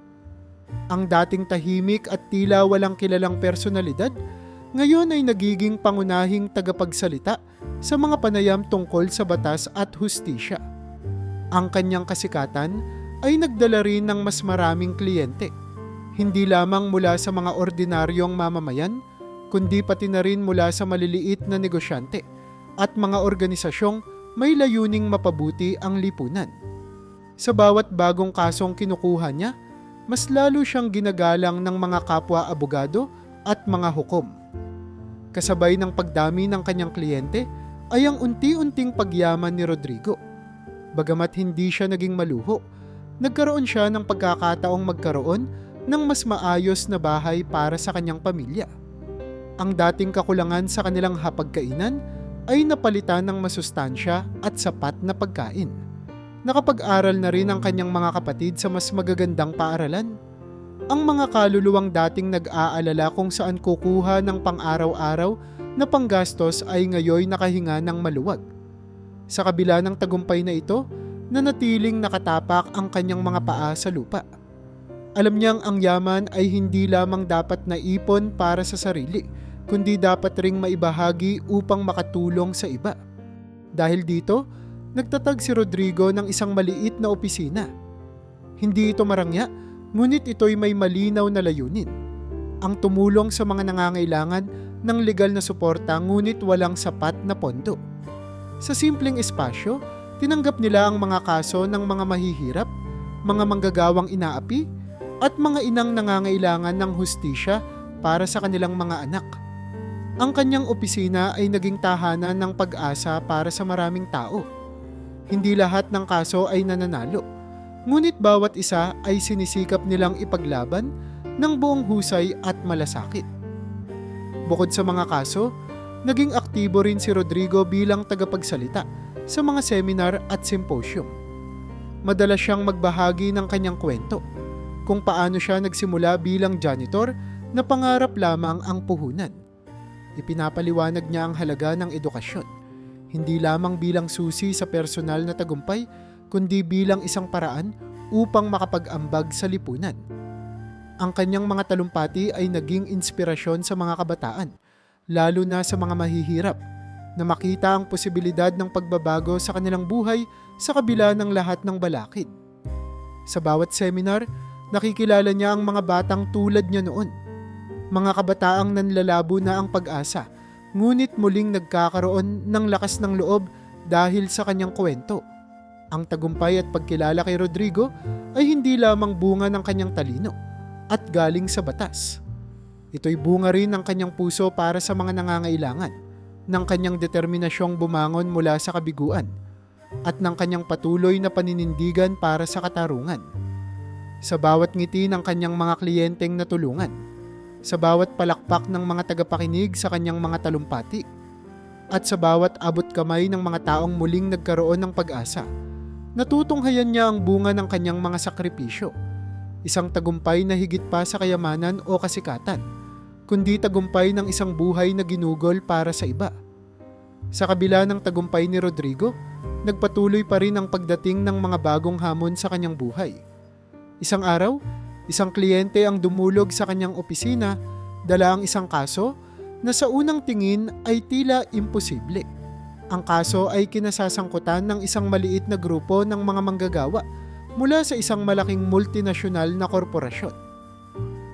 A: Ang dating tahimik at tila walang kilalang personalidad, ngayon ay nagiging pangunahing tagapagsalita sa mga panayam tungkol sa batas at hustisya. Ang kanyang kasikatan ay nagdala rin ng mas maraming kliyente, hindi lamang mula sa mga ordinaryong mamamayan, kundi pati na rin mula sa maliliit na negosyante at mga organisasyong may layuning mapabuti ang lipunan. Sa bawat bagong kasong kinukuha niya, mas lalo siyang ginagalang ng mga kapwa abogado at mga hukom. Kasabay ng pagdami ng kanyang kliyente ay ang unti-unting pagyaman ni Rodrigo. Bagamat hindi siya naging maluho, nagkaroon siya ng pagkakataong magkaroon ng mas maayos na bahay para sa kanyang pamilya. Ang dating kakulangan sa kanilang hapagkainan ay napalitan ng masustansya at sapat na pagkain. Nakapag-aral na rin ang kanyang mga kapatid sa mas magagandang paaralan. Ang mga kaluluwang dating nag-aalala kung saan kukuha ng pang-araw-araw na panggastos ay ngayoy nakahinga ng maluwag. Sa kabila ng tagumpay na ito, nanatiling nakatapak ang kanyang mga paa sa lupa. Alam niyang ang yaman ay hindi lamang dapat naipon para sa sarili, kundi dapat ring maibahagi upang makatulong sa iba. Dahil dito, nagtatag si Rodrigo ng isang maliit na opisina. Hindi ito marangya, ngunit ito'y may malinaw na layunin. Ang tumulong sa mga nangangailangan ng legal na suporta ngunit walang sapat na pondo. Sa simpleng espasyo, tinanggap nila ang mga kaso ng mga mahihirap, mga manggagawang inaapi, at mga inang nangangailangan ng hustisya para sa kanilang mga anak. Ang kanyang opisina ay naging tahanan ng pag-asa para sa maraming tao. Hindi lahat ng kaso ay nananalo, ngunit bawat isa ay sinisikap nilang ipaglaban ng buong husay at malasakit. Bukod sa mga kaso, naging aktibo rin si Rodrigo bilang tagapagsalita sa mga seminar at symposium. Madalas siyang magbahagi ng kanyang kwento, kung paano siya nagsimula bilang janitor na pangarap lamang ang puhunan. Ipinapaliwanag niya ang halaga ng edukasyon, hindi lamang bilang susi sa personal na tagumpay, kundi bilang isang paraan upang makapag-ambag sa lipunan. Ang kanyang mga talumpati ay naging inspirasyon sa mga kabataan, lalo na sa mga mahihirap, na makita ang posibilidad ng pagbabago sa kanilang buhay sa kabila ng lahat ng balakid. Sa bawat seminar, nakikilala niya ang mga batang tulad niya noon. Mga kabataang nanlalabo na ang pag-asa, ngunit muling nagkakaroon ng lakas ng loob dahil sa kanyang kwento. Ang tagumpay at pagkilala kay Rodrigo ay hindi lamang bunga ng kanyang talino at galing sa batas. Ito'y bunga rin ng kanyang puso para sa mga nangangailangan, ng kanyang determinasyong bumangon mula sa kabiguan, at ng kanyang patuloy na paninindigan para sa katarungan. Sa bawat ngiti ng kanyang mga kliyenteng natulungan, sa bawat palakpak ng mga tagapakinig sa kanyang mga talumpati, at sa bawat abot kamay ng mga taong muling nagkaroon ng pag-asa, natutunghayan niya ang bunga ng kanyang mga sakripisyo. Isang tagumpay na higit pa sa kayamanan o kasikatan, kundi tagumpay ng isang buhay na ginugol para sa iba. Sa kabila ng tagumpay ni Rodrigo, nagpatuloy pa rin ang pagdating ng mga bagong hamon sa kanyang buhay. Isang araw, isang kliyente ang dumulog sa kanyang opisina, dala ang isang kaso na sa unang tingin ay tila imposible. Ang kaso ay kinasasangkutan ng isang maliit na grupo ng mga manggagawa mula sa isang malaking multinasyonal na korporasyon.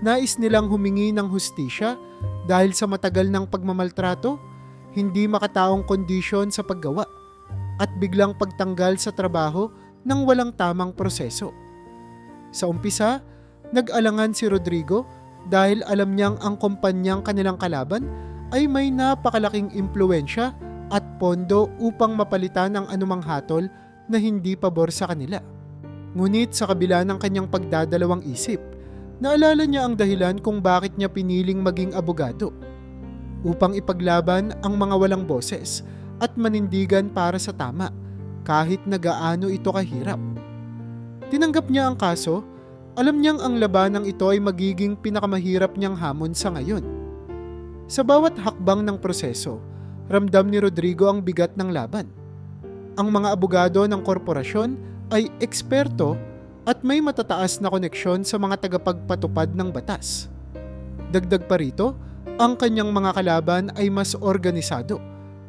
A: Nais nilang humingi ng hustisya dahil sa matagal ng pagmamaltrato, hindi makataong kondisyon sa paggawa, at biglang pagtanggal sa trabaho ng walang tamang proseso. Sa umpisa, nag-alangan si Rodrigo dahil alam niyang ang kumpanyang kanilang kalaban ay may napakalaking impluwensya at pondo upang mapalitan ang anumang hatol na hindi pabor sa kanila. Ngunit sa kabila ng kanyang pagdadalawang isip, naalala niya ang dahilan kung bakit niya piniling maging abogado. Upang ipaglaban ang mga walang boses at manindigan para sa tama, kahit na gaano ito kahirap. Tinanggap niya ang kaso, alam niyang ang labanang ito ay magiging pinakamahirap niyang hamon sa ngayon. Sa bawat hakbang ng proseso, ramdam ni Rodrigo ang bigat ng laban. Ang mga abogado ng korporasyon ay eksperto at may matataas na koneksyon sa mga tagapagpatupad ng batas. Dagdag pa rito, ang kanyang mga kalaban ay mas organisado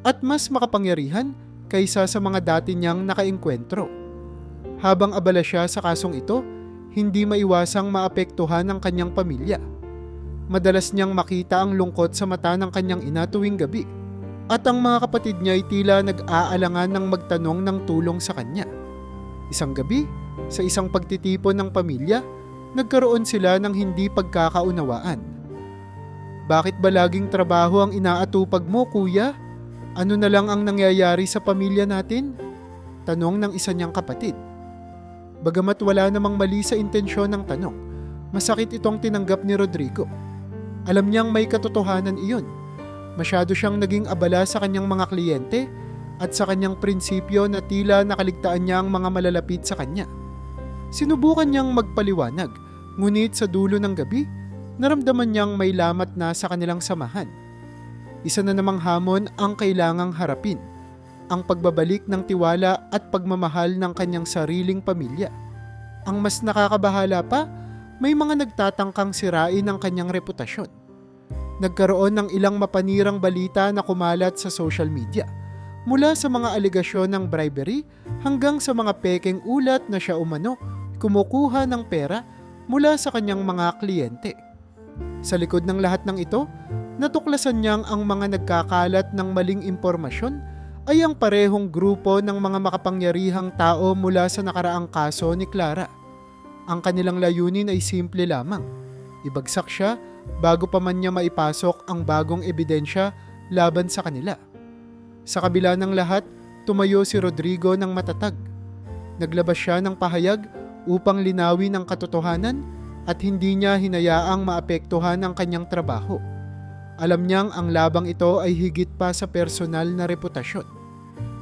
A: at mas makapangyarihan kaysa sa mga dati niyang nakaengkwentro. Habang abala siya sa kasong ito, hindi maiwasang maapektuhan ang kanyang pamilya. Madalas niyang makita ang lungkot sa mata ng kanyang ina tuwing gabi, at ang mga kapatid niya ay tila nag-aalangan ng magtanong ng tulong sa kanya. Isang gabi, sa isang pagtitipon ng pamilya, nagkaroon sila ng hindi pagkakaunawaan. "Bakit ba laging trabaho ang inaatupag mo, kuya? Ano na lang ang nangyayari sa pamilya natin?" tanong ng isa niyang kapatid. Bagamat wala namang mali sa intensyon ng tanong, masakit itong tinanggap ni Rodrigo. Alam niyang may katotohanan iyon. Masyado siyang naging abala sa kanyang mga kliyente at sa kanyang prinsipyo na tila nakaligtaan niya ang mga malalapit sa kanya. Sinubukan niyang magpaliwanag, ngunit sa dulo ng gabi, naramdaman niyang may lamat na sa kanilang samahan. Isa na namang hamon ang kailangang harapin, ang pagbabalik ng tiwala at pagmamahal ng kanyang sariling pamilya. Ang mas nakakabahala pa, may mga nagtatangkang sirain ang kanyang reputasyon. Nagkaroon ng ilang mapanirang balita na kumalat sa social media, mula sa mga alegasyon ng bribery hanggang sa mga pekeng ulat na siya umano kumukuha ng pera mula sa kanyang mga kliyente. Sa likod ng lahat ng ito, natuklasan niyang ang mga nagkakalat ng maling impormasyon ay ang parehong grupo ng mga makapangyarihang tao mula sa nakaraang kaso ni Clara. Ang kanilang layunin ay simple lamang: ibagsak siya bago pa man niya maipasok ang bagong ebidensya laban sa kanila. Sa kabila ng lahat, tumayo si Rodrigo ng matatag. Naglabas siya ng pahayag upang linawin ang katotohanan at hindi niya hinayaang maapektuhan ang kanyang trabaho. Alam niyang ang labang ito ay higit pa sa personal na reputasyon.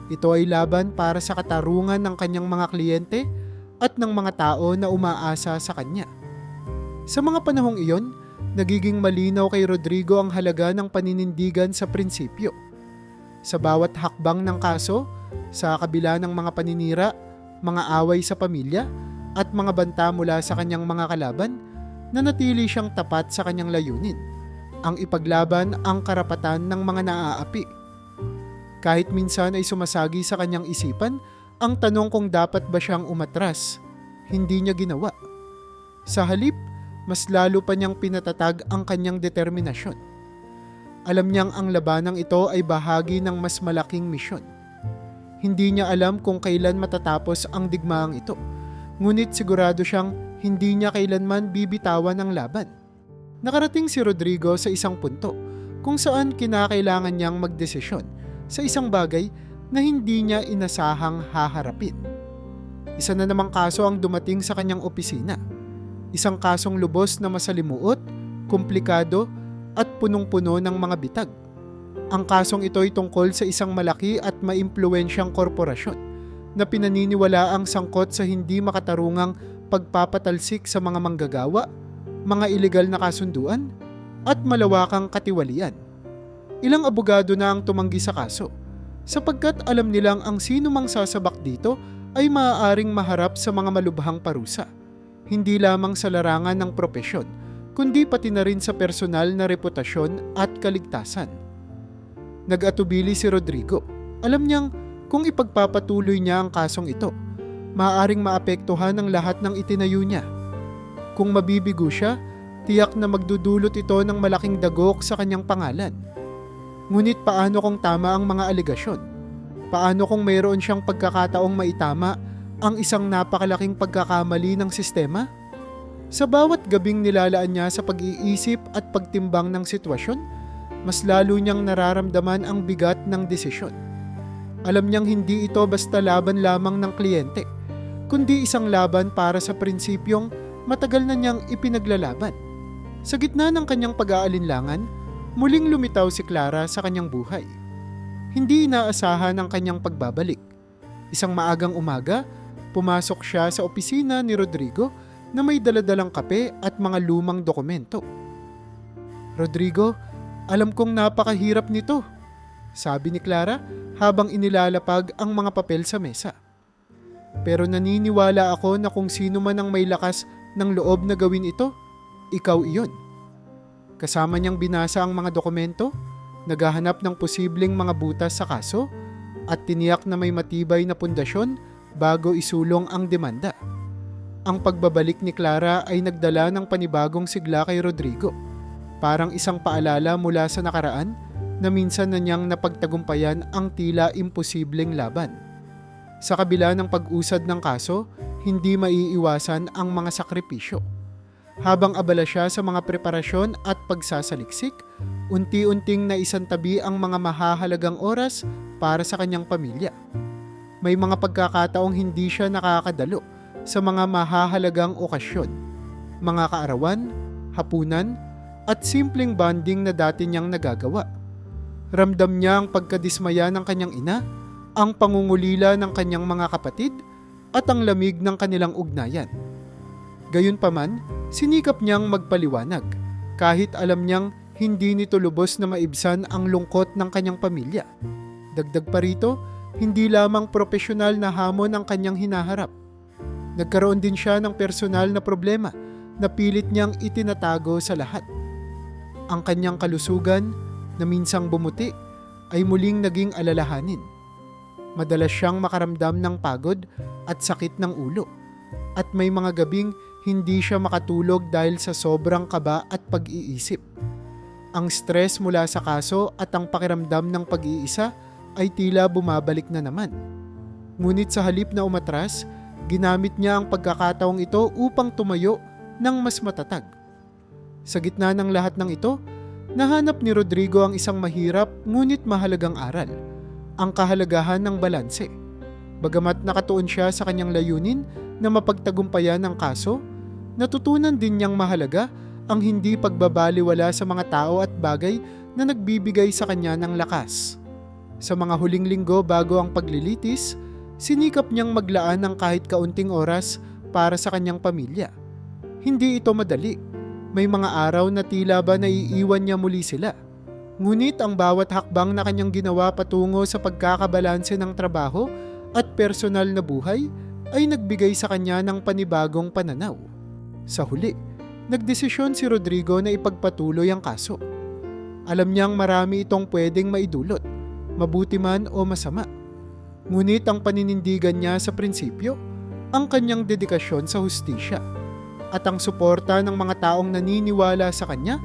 A: Ito ay laban para sa katarungan ng kanyang mga kliyente at ng mga tao na umaasa sa kanya. Sa mga panahong iyon, nagiging malinaw kay Rodrigo ang halaga ng paninindigan sa prinsipyo. Sa bawat hakbang ng kaso, sa kabila ng mga paninira, mga away sa pamilya, at mga banta mula sa kanyang mga kalaban, nanatili siyang tapat sa kanyang layunin, ang ipaglaban ang karapatan ng mga naaapi. Kahit minsan ay sumasagi sa kanyang isipan ang tanong kung dapat ba siyang umatras, hindi niya ginawa. Sa halip, mas lalo pa niyang pinatatag ang kanyang determinasyon. Alam niyang ang labanang ito ay bahagi ng mas malaking misyon. Hindi niya alam kung kailan matatapos ang digmaang ito, ngunit sigurado siyang hindi niya kailanman bibitawan ang laban. Nakarating si Rodrigo sa isang punto kung saan kinakailangan niyang magdesisyon sa isang bagay na hindi niya inasahang haharapin. Isa na namang kaso ang dumating sa kanyang opisina. Isang kasong lubos na masalimuot, komplikado at punong-puno ng mga bitag. Ang kasong ito ay tungkol sa isang malaki at maimpluwensyang korporasyon na pinaniniwala ang sangkot sa hindi makatarungang pagpapatalsik sa mga manggagawa, mga ilegal na kasunduan, at malawakang katiwalian. Ilang abogado na ang tumanggi sa kaso, sapagkat alam nilang ang sino mang sasabak dito ay maaaring maharap sa mga malubhang parusa, hindi lamang sa larangan ng propesyon, kundi pati na rin sa personal na reputasyon at kaligtasan. Nag-atubili si Rodrigo. Alam niyang kung ipagpapatuloy niya ang kasong ito, maaaring maapektuhan ang lahat ng itinayo niya. Kung mabibigo siya, tiyak na magdudulot ito ng malaking dagok sa kanyang pangalan. Ngunit paano kung tama ang mga alegasyon? Paano kung mayroon siyang pagkakataong maitama ang isang napakalaking pagkakamali ng sistema? Sa bawat gabing nilalaan niya sa pag-iisip at pagtimbang ng sitwasyon, mas lalo niyang nararamdaman ang bigat ng desisyon. Alam niyang hindi ito basta laban lamang ng kliyente, kundi isang laban para sa prinsipyong matagal na niyang ipinaglalaban. Sa gitna ng kanyang pag-aalinlangan, muling lumitaw si Clara sa kanyang buhay. Hindi inaasahan ang kanyang pagbabalik. Isang maagang umaga, pumasok siya sa opisina ni Rodrigo na may daladalang kape at mga lumang dokumento. "Rodrigo, alam kong napakahirap nito," sabi ni Clara habang inilalapag ang mga papel sa mesa. Pero naniniwala ako na kung sino man ang may lakas ng loob na gawin ito, ikaw iyon. Kasama niyang binasa ang mga dokumento, naghahanap ng posibleng mga butas sa kaso, at tiniyak na may matibay na pundasyon bago isulong ang demanda. Ang pagbabalik ni Clara ay nagdala ng panibagong sigla kay Rodrigo. Parang isang paalala mula sa nakaraan na minsan na niyang napagtagumpayan ang tila imposibleng laban. Sa kabila ng pag-usad ng kaso, hindi maiiwasan ang mga sakripisyo. Habang abala siya sa mga preparasyon at pagsasaliksik, unti-unting naisantabi ang mga mahahalagang oras para sa kanyang pamilya. May mga pagkakataong hindi siya nakakadalo sa mga mahahalagang okasyon, mga kaarawan, hapunan, at simpleng bonding na dati niyang nagagawa. Ramdam niya ang pagkadismaya ng kanyang ina, ang pangungulila ng kanyang mga kapatid, at ang lamig ng kanilang ugnayan. Gayunpaman, sinikap niyang magpaliwanag, kahit alam niyang hindi nito lubos na maibsan ang lungkot ng kanyang pamilya. Dagdag pa rito, hindi lamang profesional na hamon ang kanyang hinaharap. Nagkaroon din siya ng personal na problema na pilit niyang itinatago sa lahat. Ang kanyang kalusugan, na minsang bumuti, ay muling naging alalahanin. Madalas siyang makaramdam ng pagod at sakit ng ulo, at may mga gabing hindi siya makatulog dahil sa sobrang kaba at pag-iisip. Ang stress mula sa kaso at ang pakiramdam ng pag-iisa ay tila bumabalik na naman. Ngunit sa halip na umatras, ginamit niya ang pagkakataong ito upang tumayo ng mas matatag. Sa gitna ng lahat ng ito, nahanap ni Rodrigo ang isang mahirap ngunit mahalagang aral, ang kahalagahan ng balanse. Bagamat nakatuon siya sa kanyang layunin na mapagtagumpayan ang kaso, natutunan din niyang mahalaga ang hindi pagbabaliwala sa mga tao at bagay na nagbibigay sa kanya ng lakas. Sa mga huling linggo bago ang paglilitis, sinikap niyang maglaan ng kahit kaunting oras para sa kanyang pamilya. Hindi ito madali. May mga araw na tila ba naiiwan niya muli sila. Ngunit ang bawat hakbang na kanyang ginawa patungo sa pagkakabalanse ng trabaho at personal na buhay ay nagbigay sa kanya ng panibagong pananaw. Sa huli, nagdesisyon si Rodrigo na ipagpatuloy ang kaso. Alam niyang marami itong pwedeng maidulot, mabuti man o masama. Ngunit ang paninindigan niya sa prinsipyo, ang kanyang dedikasyon sa hustisya, at ang suporta ng mga taong naniniwala sa kanya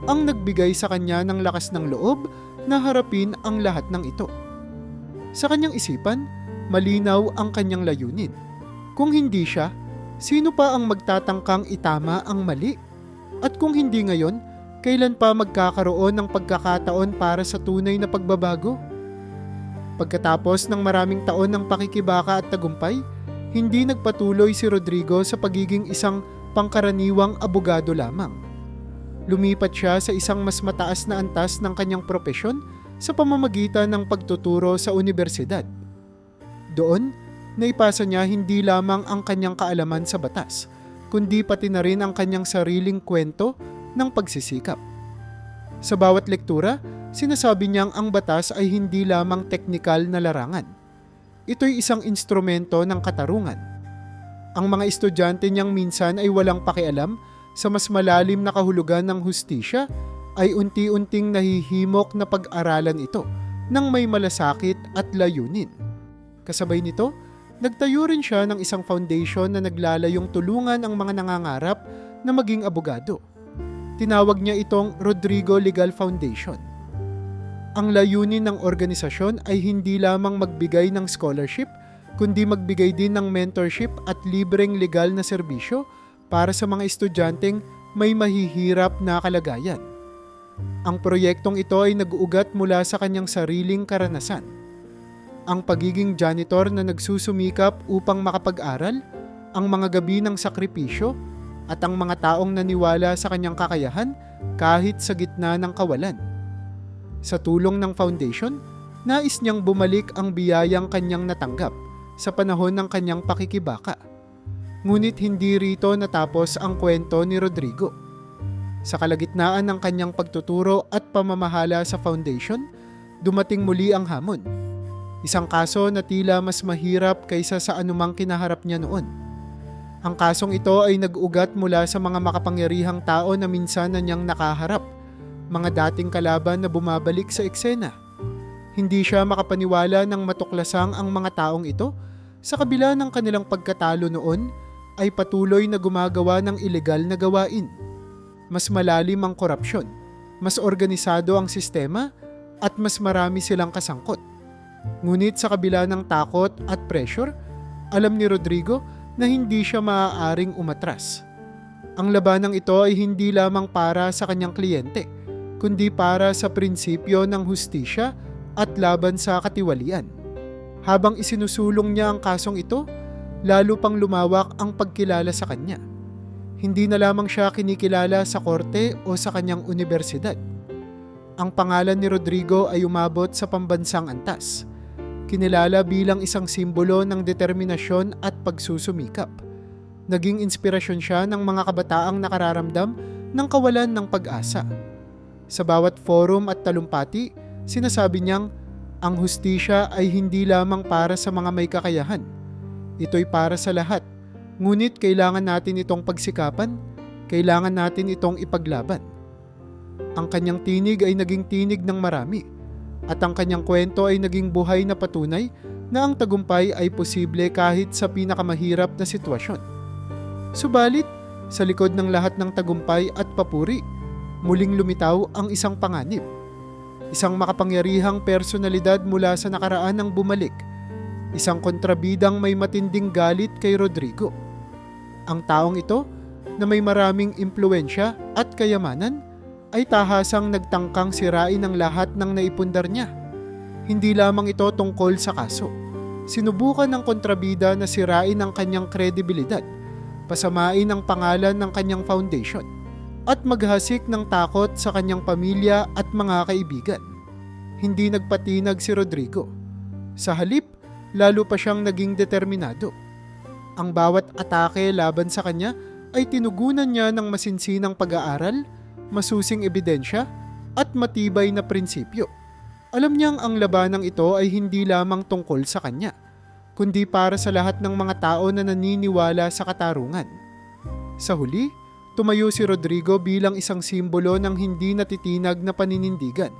A: ang nagbigay sa kanya ng lakas ng loob na harapin ang lahat ng ito. Sa kanyang isipan, malinaw ang kanyang layunin. Kung hindi siya, sino pa ang magtatangkang itama ang mali? At kung hindi ngayon, kailan pa magkakaroon ng pagkakataon para sa tunay na pagbabago? Pagkatapos ng maraming taon ng pakikibaka at tagumpay, hindi nagpatuloy si Rodrigo sa pagiging isang pangkaraniwang abogado lamang. Lumipat siya sa isang mas mataas na antas ng kanyang propesyon sa pamamagitan ng pagtuturo sa unibersidad. Doon, naipasa niya hindi lamang ang kanyang kaalaman sa batas, kundi pati na rin ang kanyang sariling kwento ng pagsisikap. Sa bawat lektura, sinasabi niyang ang batas ay hindi lamang teknikal na larangan. Ito'y isang instrumento ng katarungan. Ang mga estudyante niyang minsan ay walang pakialam sa mas malalim na kahulugan ng hustisya ay unti-unting nahihimok na pag-aralan ito ng may malasakit at layunin. Kasabay nito, nagtayo rin siya ng isang foundation na naglalayong tulungan ang mga nangangarap na maging abogado. Tinawag niya itong Rodrigo Legal Foundation. Ang layunin ng organisasyon ay hindi lamang magbigay ng scholarship, kundi magbigay din ng mentorship at libreng legal na serbisyo para sa mga estudyanteng may mahihirap na kalagayan. Ang proyektong ito ay nag-uugat mula sa kanyang sariling karanasan. Ang pagiging janitor na nagsusumikap upang makapag-aral, ang mga gabi ng sakripisyo, at ang mga taong naniwala sa kanyang kakayahan kahit sa gitna ng kawalan. Sa tulong ng foundation, nais niyang bumalik ang biyayang kanyang natanggap sa panahon ng kanyang pakikibaka. Ngunit hindi rito natapos ang kwento ni Rodrigo. Sa kalagitnaan ng kanyang pagtuturo at pamamahala sa foundation, dumating muli ang hamon. Isang kaso na tila mas mahirap kaysa sa anumang kinaharap niya noon. Ang kasong ito ay nag-ugat mula sa mga makapangyarihang tao na minsan na niyang nakaharap, mga dating kalaban na bumabalik sa eksena. Hindi siya makapaniwala ng matuklasang ang mga taong ito, sa kabila ng kanilang pagkatalo noon, ay patuloy na gumagawa ng ilegal na gawain. Mas malalim ang korupsyon, mas organisado ang sistema, at mas marami silang kasangkot. Ngunit sa kabila ng takot at pressure, alam ni Rodrigo na hindi siya maaaring umatras. Ang labanang ito ay hindi lamang para sa kanyang kliyente, kundi para sa prinsipyo ng hustisya at laban sa katiwalian. Habang isinusulong niya ang kasong ito, lalo pang lumawak ang pagkilala sa kanya. Hindi na lamang siya kinikilala sa korte o sa kanyang universidad. Ang pangalan ni Rodrigo ay umabot sa pambansang antas. Kinilala bilang isang simbolo ng determinasyon at pagsusumikap. Naging inspirasyon siya ng mga kabataang nakararamdam ng kawalan ng pag-asa. Sa bawat forum at talumpati, sinasabi niyang ang hustisya ay hindi lamang para sa mga may kakayahan. Ito'y para sa lahat. Ngunit kailangan natin itong pagsikapan, kailangan natin itong ipaglaban. Ang kanyang tinig ay naging tinig ng marami, at ang kanyang kwento ay naging buhay na patunay na ang tagumpay ay posible kahit sa pinakamahirap na sitwasyon. Subalit, sa likod ng lahat ng tagumpay at papuri, muling lumitaw ang isang panganib. Isang makapangyarihang personalidad mula sa nakaraan ang bumalik. Isang kontrabidang may matinding galit kay Rodrigo. Ang taong ito, na may maraming impluwensya at kayamanan, ay tahasang nagtangkang sirain ang lahat ng naipundar niya. Hindi lamang ito tungkol sa kaso. Sinubukan ng kontrabida na sirain ang kanyang kredibilidad, pasamain ang pangalan ng kanyang foundation, at maghasik ng takot sa kanyang pamilya at mga kaibigan. Hindi nagpatinag si Rodrigo. Sa halip, lalo pa siyang naging determinado. Ang bawat atake laban sa kanya ay tinugunan niya ng masinsinang pag-aaral, masusing ebidensya, at matibay na prinsipyo. Alam niyang ang labanang ito ay hindi lamang tungkol sa kanya, kundi para sa lahat ng mga tao na naniniwala sa katarungan. Sa huli, tumayo si Rodrigo bilang isang simbolo ng hindi natitinag na paninindigan.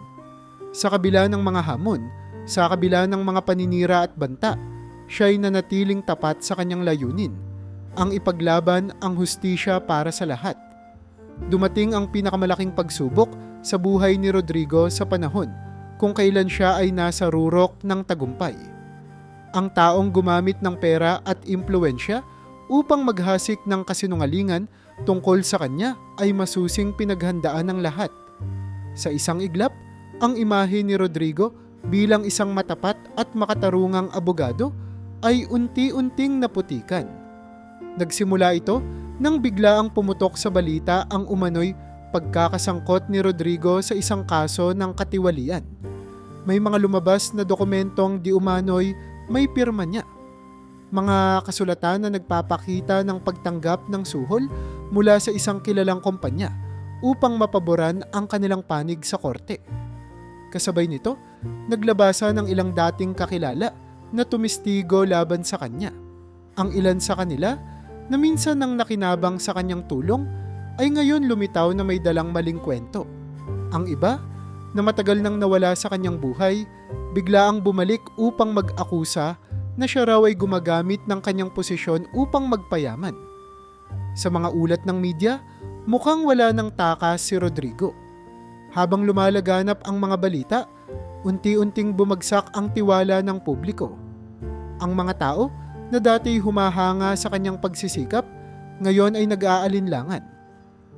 A: Sa kabila ng mga hamon, sa kabila ng mga paninira at banta, siya'y nanatiling tapat sa kanyang layunin, ang ipaglaban ang hustisya para sa lahat. Dumating ang pinakamalaking pagsubok sa buhay ni Rodrigo sa panahon kung kailan siya ay nasa rurok ng tagumpay. Ang taong gumamit ng pera at impluwensya upang maghasik ng kasinungalingan tungkol sa kanya ay masusing pinaghandaan ng lahat. Sa isang iglap, ang imahe ni Rodrigo bilang isang matapat at makatarungang abogado ay unti-unting naputikan. Nagsimula ito nang biglaang pumutok sa balita ang umano'y pagkakasangkot ni Rodrigo sa isang kaso ng katiwalian. May mga lumabas na dokumentong di umano'y may pirma niya. Mga kasulatan na nagpapakita ng pagtanggap ng suhol mula sa isang kilalang kumpanya upang mapaboran ang kanilang panig sa korte. Kasabay nito, naglabasa ng ilang dating kakilala na tumistigo laban sa kanya. Ang ilan sa kanila na minsan nang nakinabang sa kanyang tulong ay ngayon lumitaw na may dalang maling kwento. Ang iba, na matagal nang nawala sa kanyang buhay, biglaang bumalik upang mag-akusa na siya raw ay gumagamit ng kanyang posisyon upang magpayaman. Sa mga ulat ng media, mukhang wala ng takas si Rodrigo. Habang lumalaganap ang mga balita, unti-unting bumagsak ang tiwala ng publiko. Ang mga tao na dati humahanga sa kanyang pagsisikap, ngayon ay nag-aalinlangan.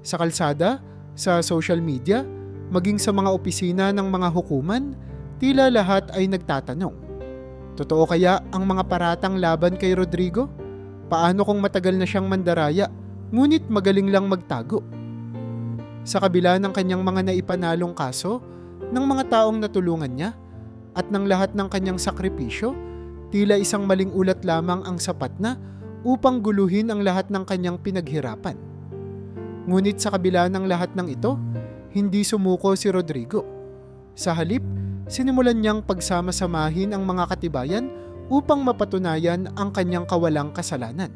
A: Sa kalsada, sa social media, maging sa mga opisina ng mga hukuman, tila lahat ay nagtatanong. Totoo kaya ang mga paratang laban kay Rodrigo? Paano kung matagal na siyang mandaraya, ngunit magaling lang magtago? Sa kabila ng kanyang mga naipanalong kaso, ng mga taong natulungan niya, at ng lahat ng kanyang sakripisyo, tila isang maling ulat lamang ang sapat na upang guluhin ang lahat ng kanyang pinaghirapan. Ngunit sa kabila ng lahat ng ito, hindi sumuko si Rodrigo. Sa halip, sinimulan niyang pagsama-samahin ang mga katibayan upang mapatunayan ang kanyang kawalang kasalanan.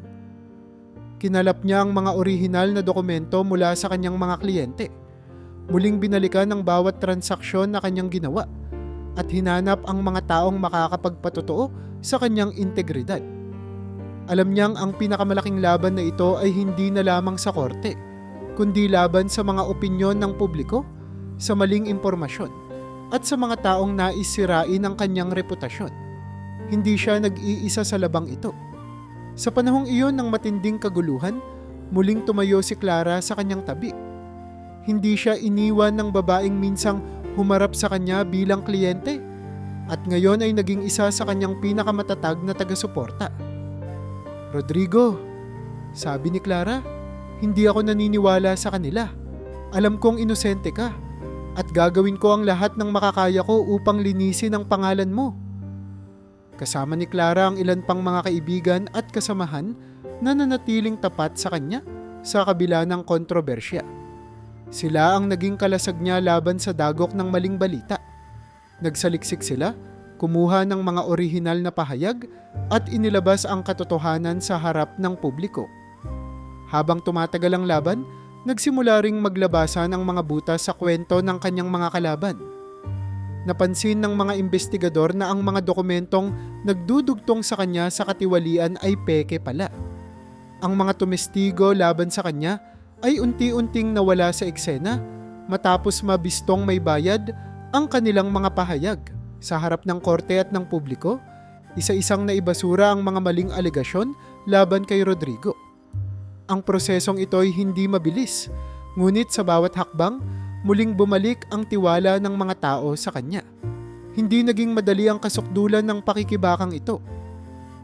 A: Kinalap niya ang mga orihinal na dokumento mula sa kanyang mga kliyente. Muling binalikan ang bawat transaksyon na kanyang ginawa at hinanap ang mga taong makakapagpatotoo sa kanyang integridad. Alam niyang ang pinakamalaking laban na ito ay hindi na lamang sa korte, kundi laban sa mga opinyon ng publiko, sa maling impormasyon, at sa mga taong nais sirain ang kanyang reputasyon. Hindi siya nag-iisa sa labang ito. Sa panahong iyon ng matinding kaguluhan, muling tumayo si Clara sa kanyang tabi. Hindi siya iniwan ng babaeng minsang humarap sa kanya bilang kliyente at ngayon ay naging isa sa kanyang pinakamatatag na taga-suporta. "Rodrigo," sabi ni Clara, "hindi ako naniniwala sa kanila. Alam kong inosente ka at gagawin ko ang lahat ng makakaya ko upang linisin ang pangalan mo." Kasama ni Clara ang ilan pang mga kaibigan at kasamahan na nanatiling tapat sa kanya sa kabila ng kontrobersya. Sila ang naging kalasag niya laban sa dagok ng maling balita. Nagsaliksik sila, kumuha ng mga orihinal na pahayag at inilabas ang katotohanan sa harap ng publiko. Habang tumatagal ang laban, nagsimula ring maglabasan ang mga butas sa kwento ng kanyang mga kalaban. Napansin ng mga investigador na ang mga dokumentong nagdudugtong sa kanya sa katiwalian ay peke pala. Ang mga tumestigo laban sa kanya ay unti-unting nawala sa eksena matapos mabistong may bayad ang kanilang mga pahayag sa harap ng korte at ng publiko. Isa-isang naibasura ang mga maling alegasyon laban kay Rodrigo. Ang prosesong ito ay hindi mabilis, ngunit sa bawat hakbang, muling bumalik ang tiwala ng mga tao sa kanya. Hindi naging madali ang kasukdulan ng pakikibakang ito.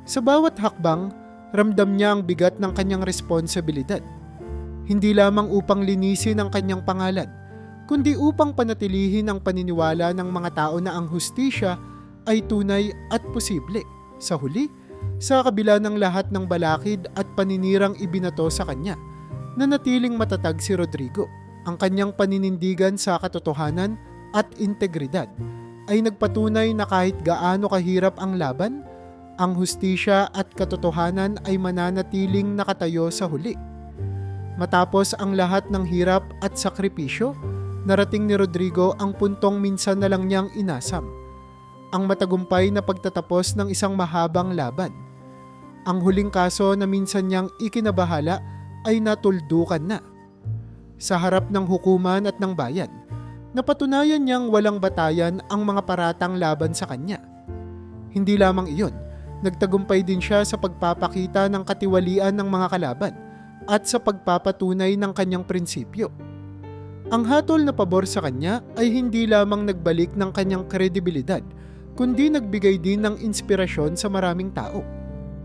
A: Sa bawat hakbang, ramdam niya ang bigat ng kanyang responsibilidad. Hindi lamang upang linisin ang kanyang pangalan, kundi upang panatilihin ang paniniwala ng mga tao na ang hustisya ay tunay at posible. Sa huli, sa kabila ng lahat ng balakid at paninirang ibinato sa kanya, nanatiling matatag si Rodrigo. Ang kanyang paninindigan sa katotohanan at integridad ay nagpatunay na kahit gaano kahirap ang laban, ang hustisya at katotohanan ay mananatiling nakatayo sa huli. Matapos ang lahat ng hirap at sakripisyo, narating ni Rodrigo ang puntong minsan na lang niyang inasam. Ang matagumpay na pagtatapos ng isang mahabang laban. Ang huling kaso na minsan niyang ikinabahala ay natuldukan na. Sa harap ng hukuman at ng bayan, napatunayan niyang walang batayan ang mga paratang laban sa kanya. Hindi lamang iyon, nagtagumpay din siya sa pagpapakita ng katiwalian ng mga kalaban at sa pagpapatunay ng kanyang prinsipyo. Ang hatol na pabor sa kanya ay hindi lamang nagbalik ng kanyang kredibilidad, kundi nagbigay din ng inspirasyon sa maraming tao.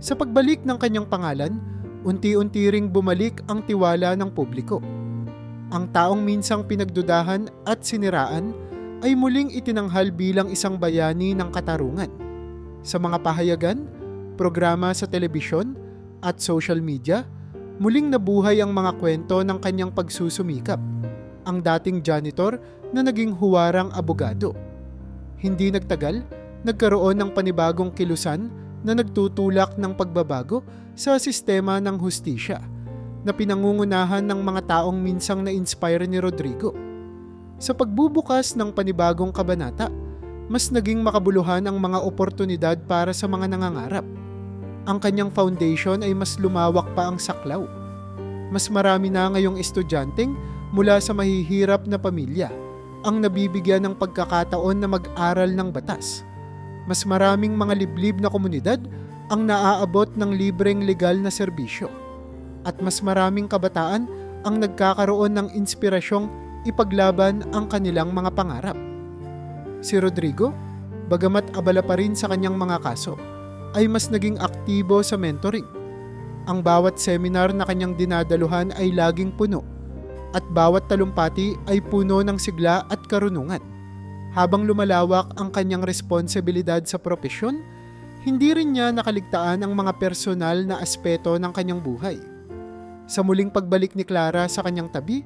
A: Sa pagbalik ng kanyang pangalan, unti-unti ring bumalik ang tiwala ng publiko. Ang taong minsang pinagdudahan at siniraan ay muling itinanghal bilang isang bayani ng katarungan. Sa mga pahayagan, programa sa telebisyon at social media, muling nabuhay ang mga kwento ng kanyang pagsusumikap. Ang dating janitor na naging huwarang abogado. Hindi nagtagal, nagkaroon ng panibagong kilusan na nagtutulak ng pagbabago sa sistema ng hustisya na pinangungunahan ng mga taong minsang na-inspire ni Rodrigo. Sa pagbubukas ng panibagong kabanata, mas naging makabuluhan ang mga oportunidad para sa mga nangangarap. Ang kanyang foundation ay mas lumawak pa ang saklaw. Mas marami na ngayong estudyanteng mula sa mahihirap na pamilya ang nabibigyan ng pagkakataon na mag-aral ng batas. Mas maraming mga liblib na komunidad ang naaabot ng libreng legal na serbisyo. At mas maraming kabataan ang nagkakaroon ng inspirasyong ipaglaban ang kanilang mga pangarap. Si Rodrigo, bagamat abala pa rin sa kanyang mga kaso, ay mas naging aktibo sa mentoring. Ang bawat seminar na kanyang dinadaluhan ay laging puno at bawat talumpati ay puno ng sigla at karunungan. Habang lumalawak ang kanyang responsibilidad sa propesyon, hindi rin niya nakaligtaan ang mga personal na aspeto ng kanyang buhay. Sa muling pagbalik ni Clara sa kanyang tabi,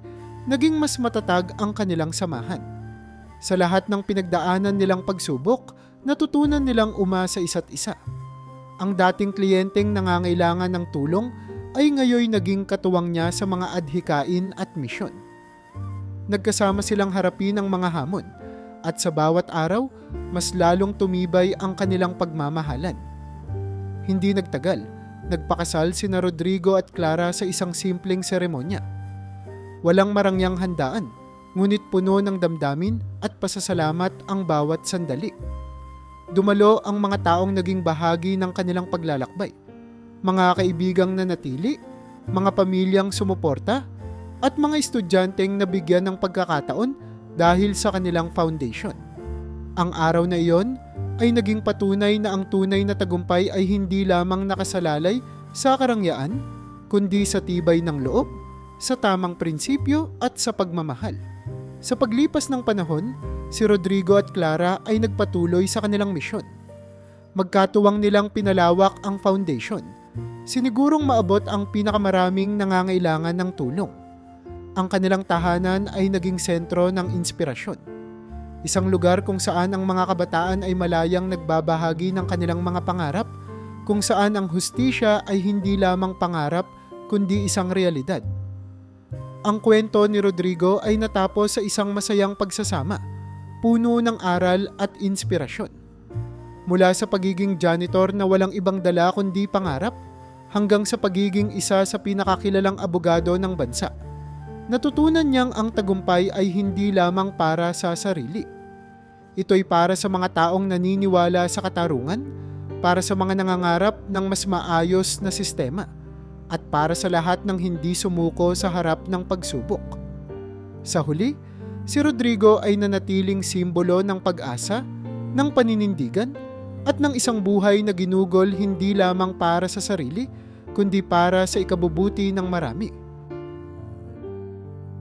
A: naging mas matatag ang kanilang samahan. Sa lahat ng pinagdaanan nilang pagsubok, natutunan nilang umasa isa't isa. Ang dating kliyenteng nangangailangan ng tulong ay ngayoy naging katuwang niya sa mga adhikain at misyon. Nagkasama silang harapin ang mga hamon at sa bawat araw, mas lalong tumibay ang kanilang pagmamahalan. Hindi nagtagal, nagpakasal sina Rodrigo at Clara sa isang simpleng seremonya. Walang marangyang handaan, ngunit puno ng damdamin at pasasalamat ang bawat sandali. Dumalo ang mga taong naging bahagi ng kanilang paglalakbay, mga kaibigang nanatili, mga pamilyang sumuporta, at mga estudyanteng nabigyan ng pagkakataon dahil sa kanilang foundation. Ang araw na iyon ay naging patunay na ang tunay na tagumpay ay hindi lamang nakasalalay sa karangyaan, kundi sa tibay ng loob, sa tamang prinsipyo at sa pagmamahal. Sa paglipas ng panahon, si Rodrigo at Clara ay nagpatuloy sa kanilang misyon. Magkatuwang nilang pinalawak ang foundation. Sinigurong maabot ang pinakamaraming nangangailangan ng tulong. Ang kanilang tahanan ay naging sentro ng inspirasyon. Isang lugar kung saan ang mga kabataan ay malayang nagbabahagi ng kanilang mga pangarap, kung saan ang hustisya ay hindi lamang pangarap kundi isang realidad. Ang kwento ni Rodrigo ay natapos sa isang masayang pagsasama, puno ng aral at inspirasyon. Mula sa pagiging janitor na walang ibang dala kundi pangarap, hanggang sa pagiging isa sa pinakakilalang abogado ng bansa. Natutunan niyang ang tagumpay ay hindi lamang para sa sarili. Ito'y para sa mga taong naniniwala sa katarungan, para sa mga nangangarap ng mas maayos na sistema, at para sa lahat ng hindi sumuko sa harap ng pagsubok. Sa huli, si Rodrigo ay nanatiling simbolo ng pag-asa, ng paninindigan, at ng isang buhay na ginugol hindi lamang para sa sarili, kundi para sa ikabubuti ng marami.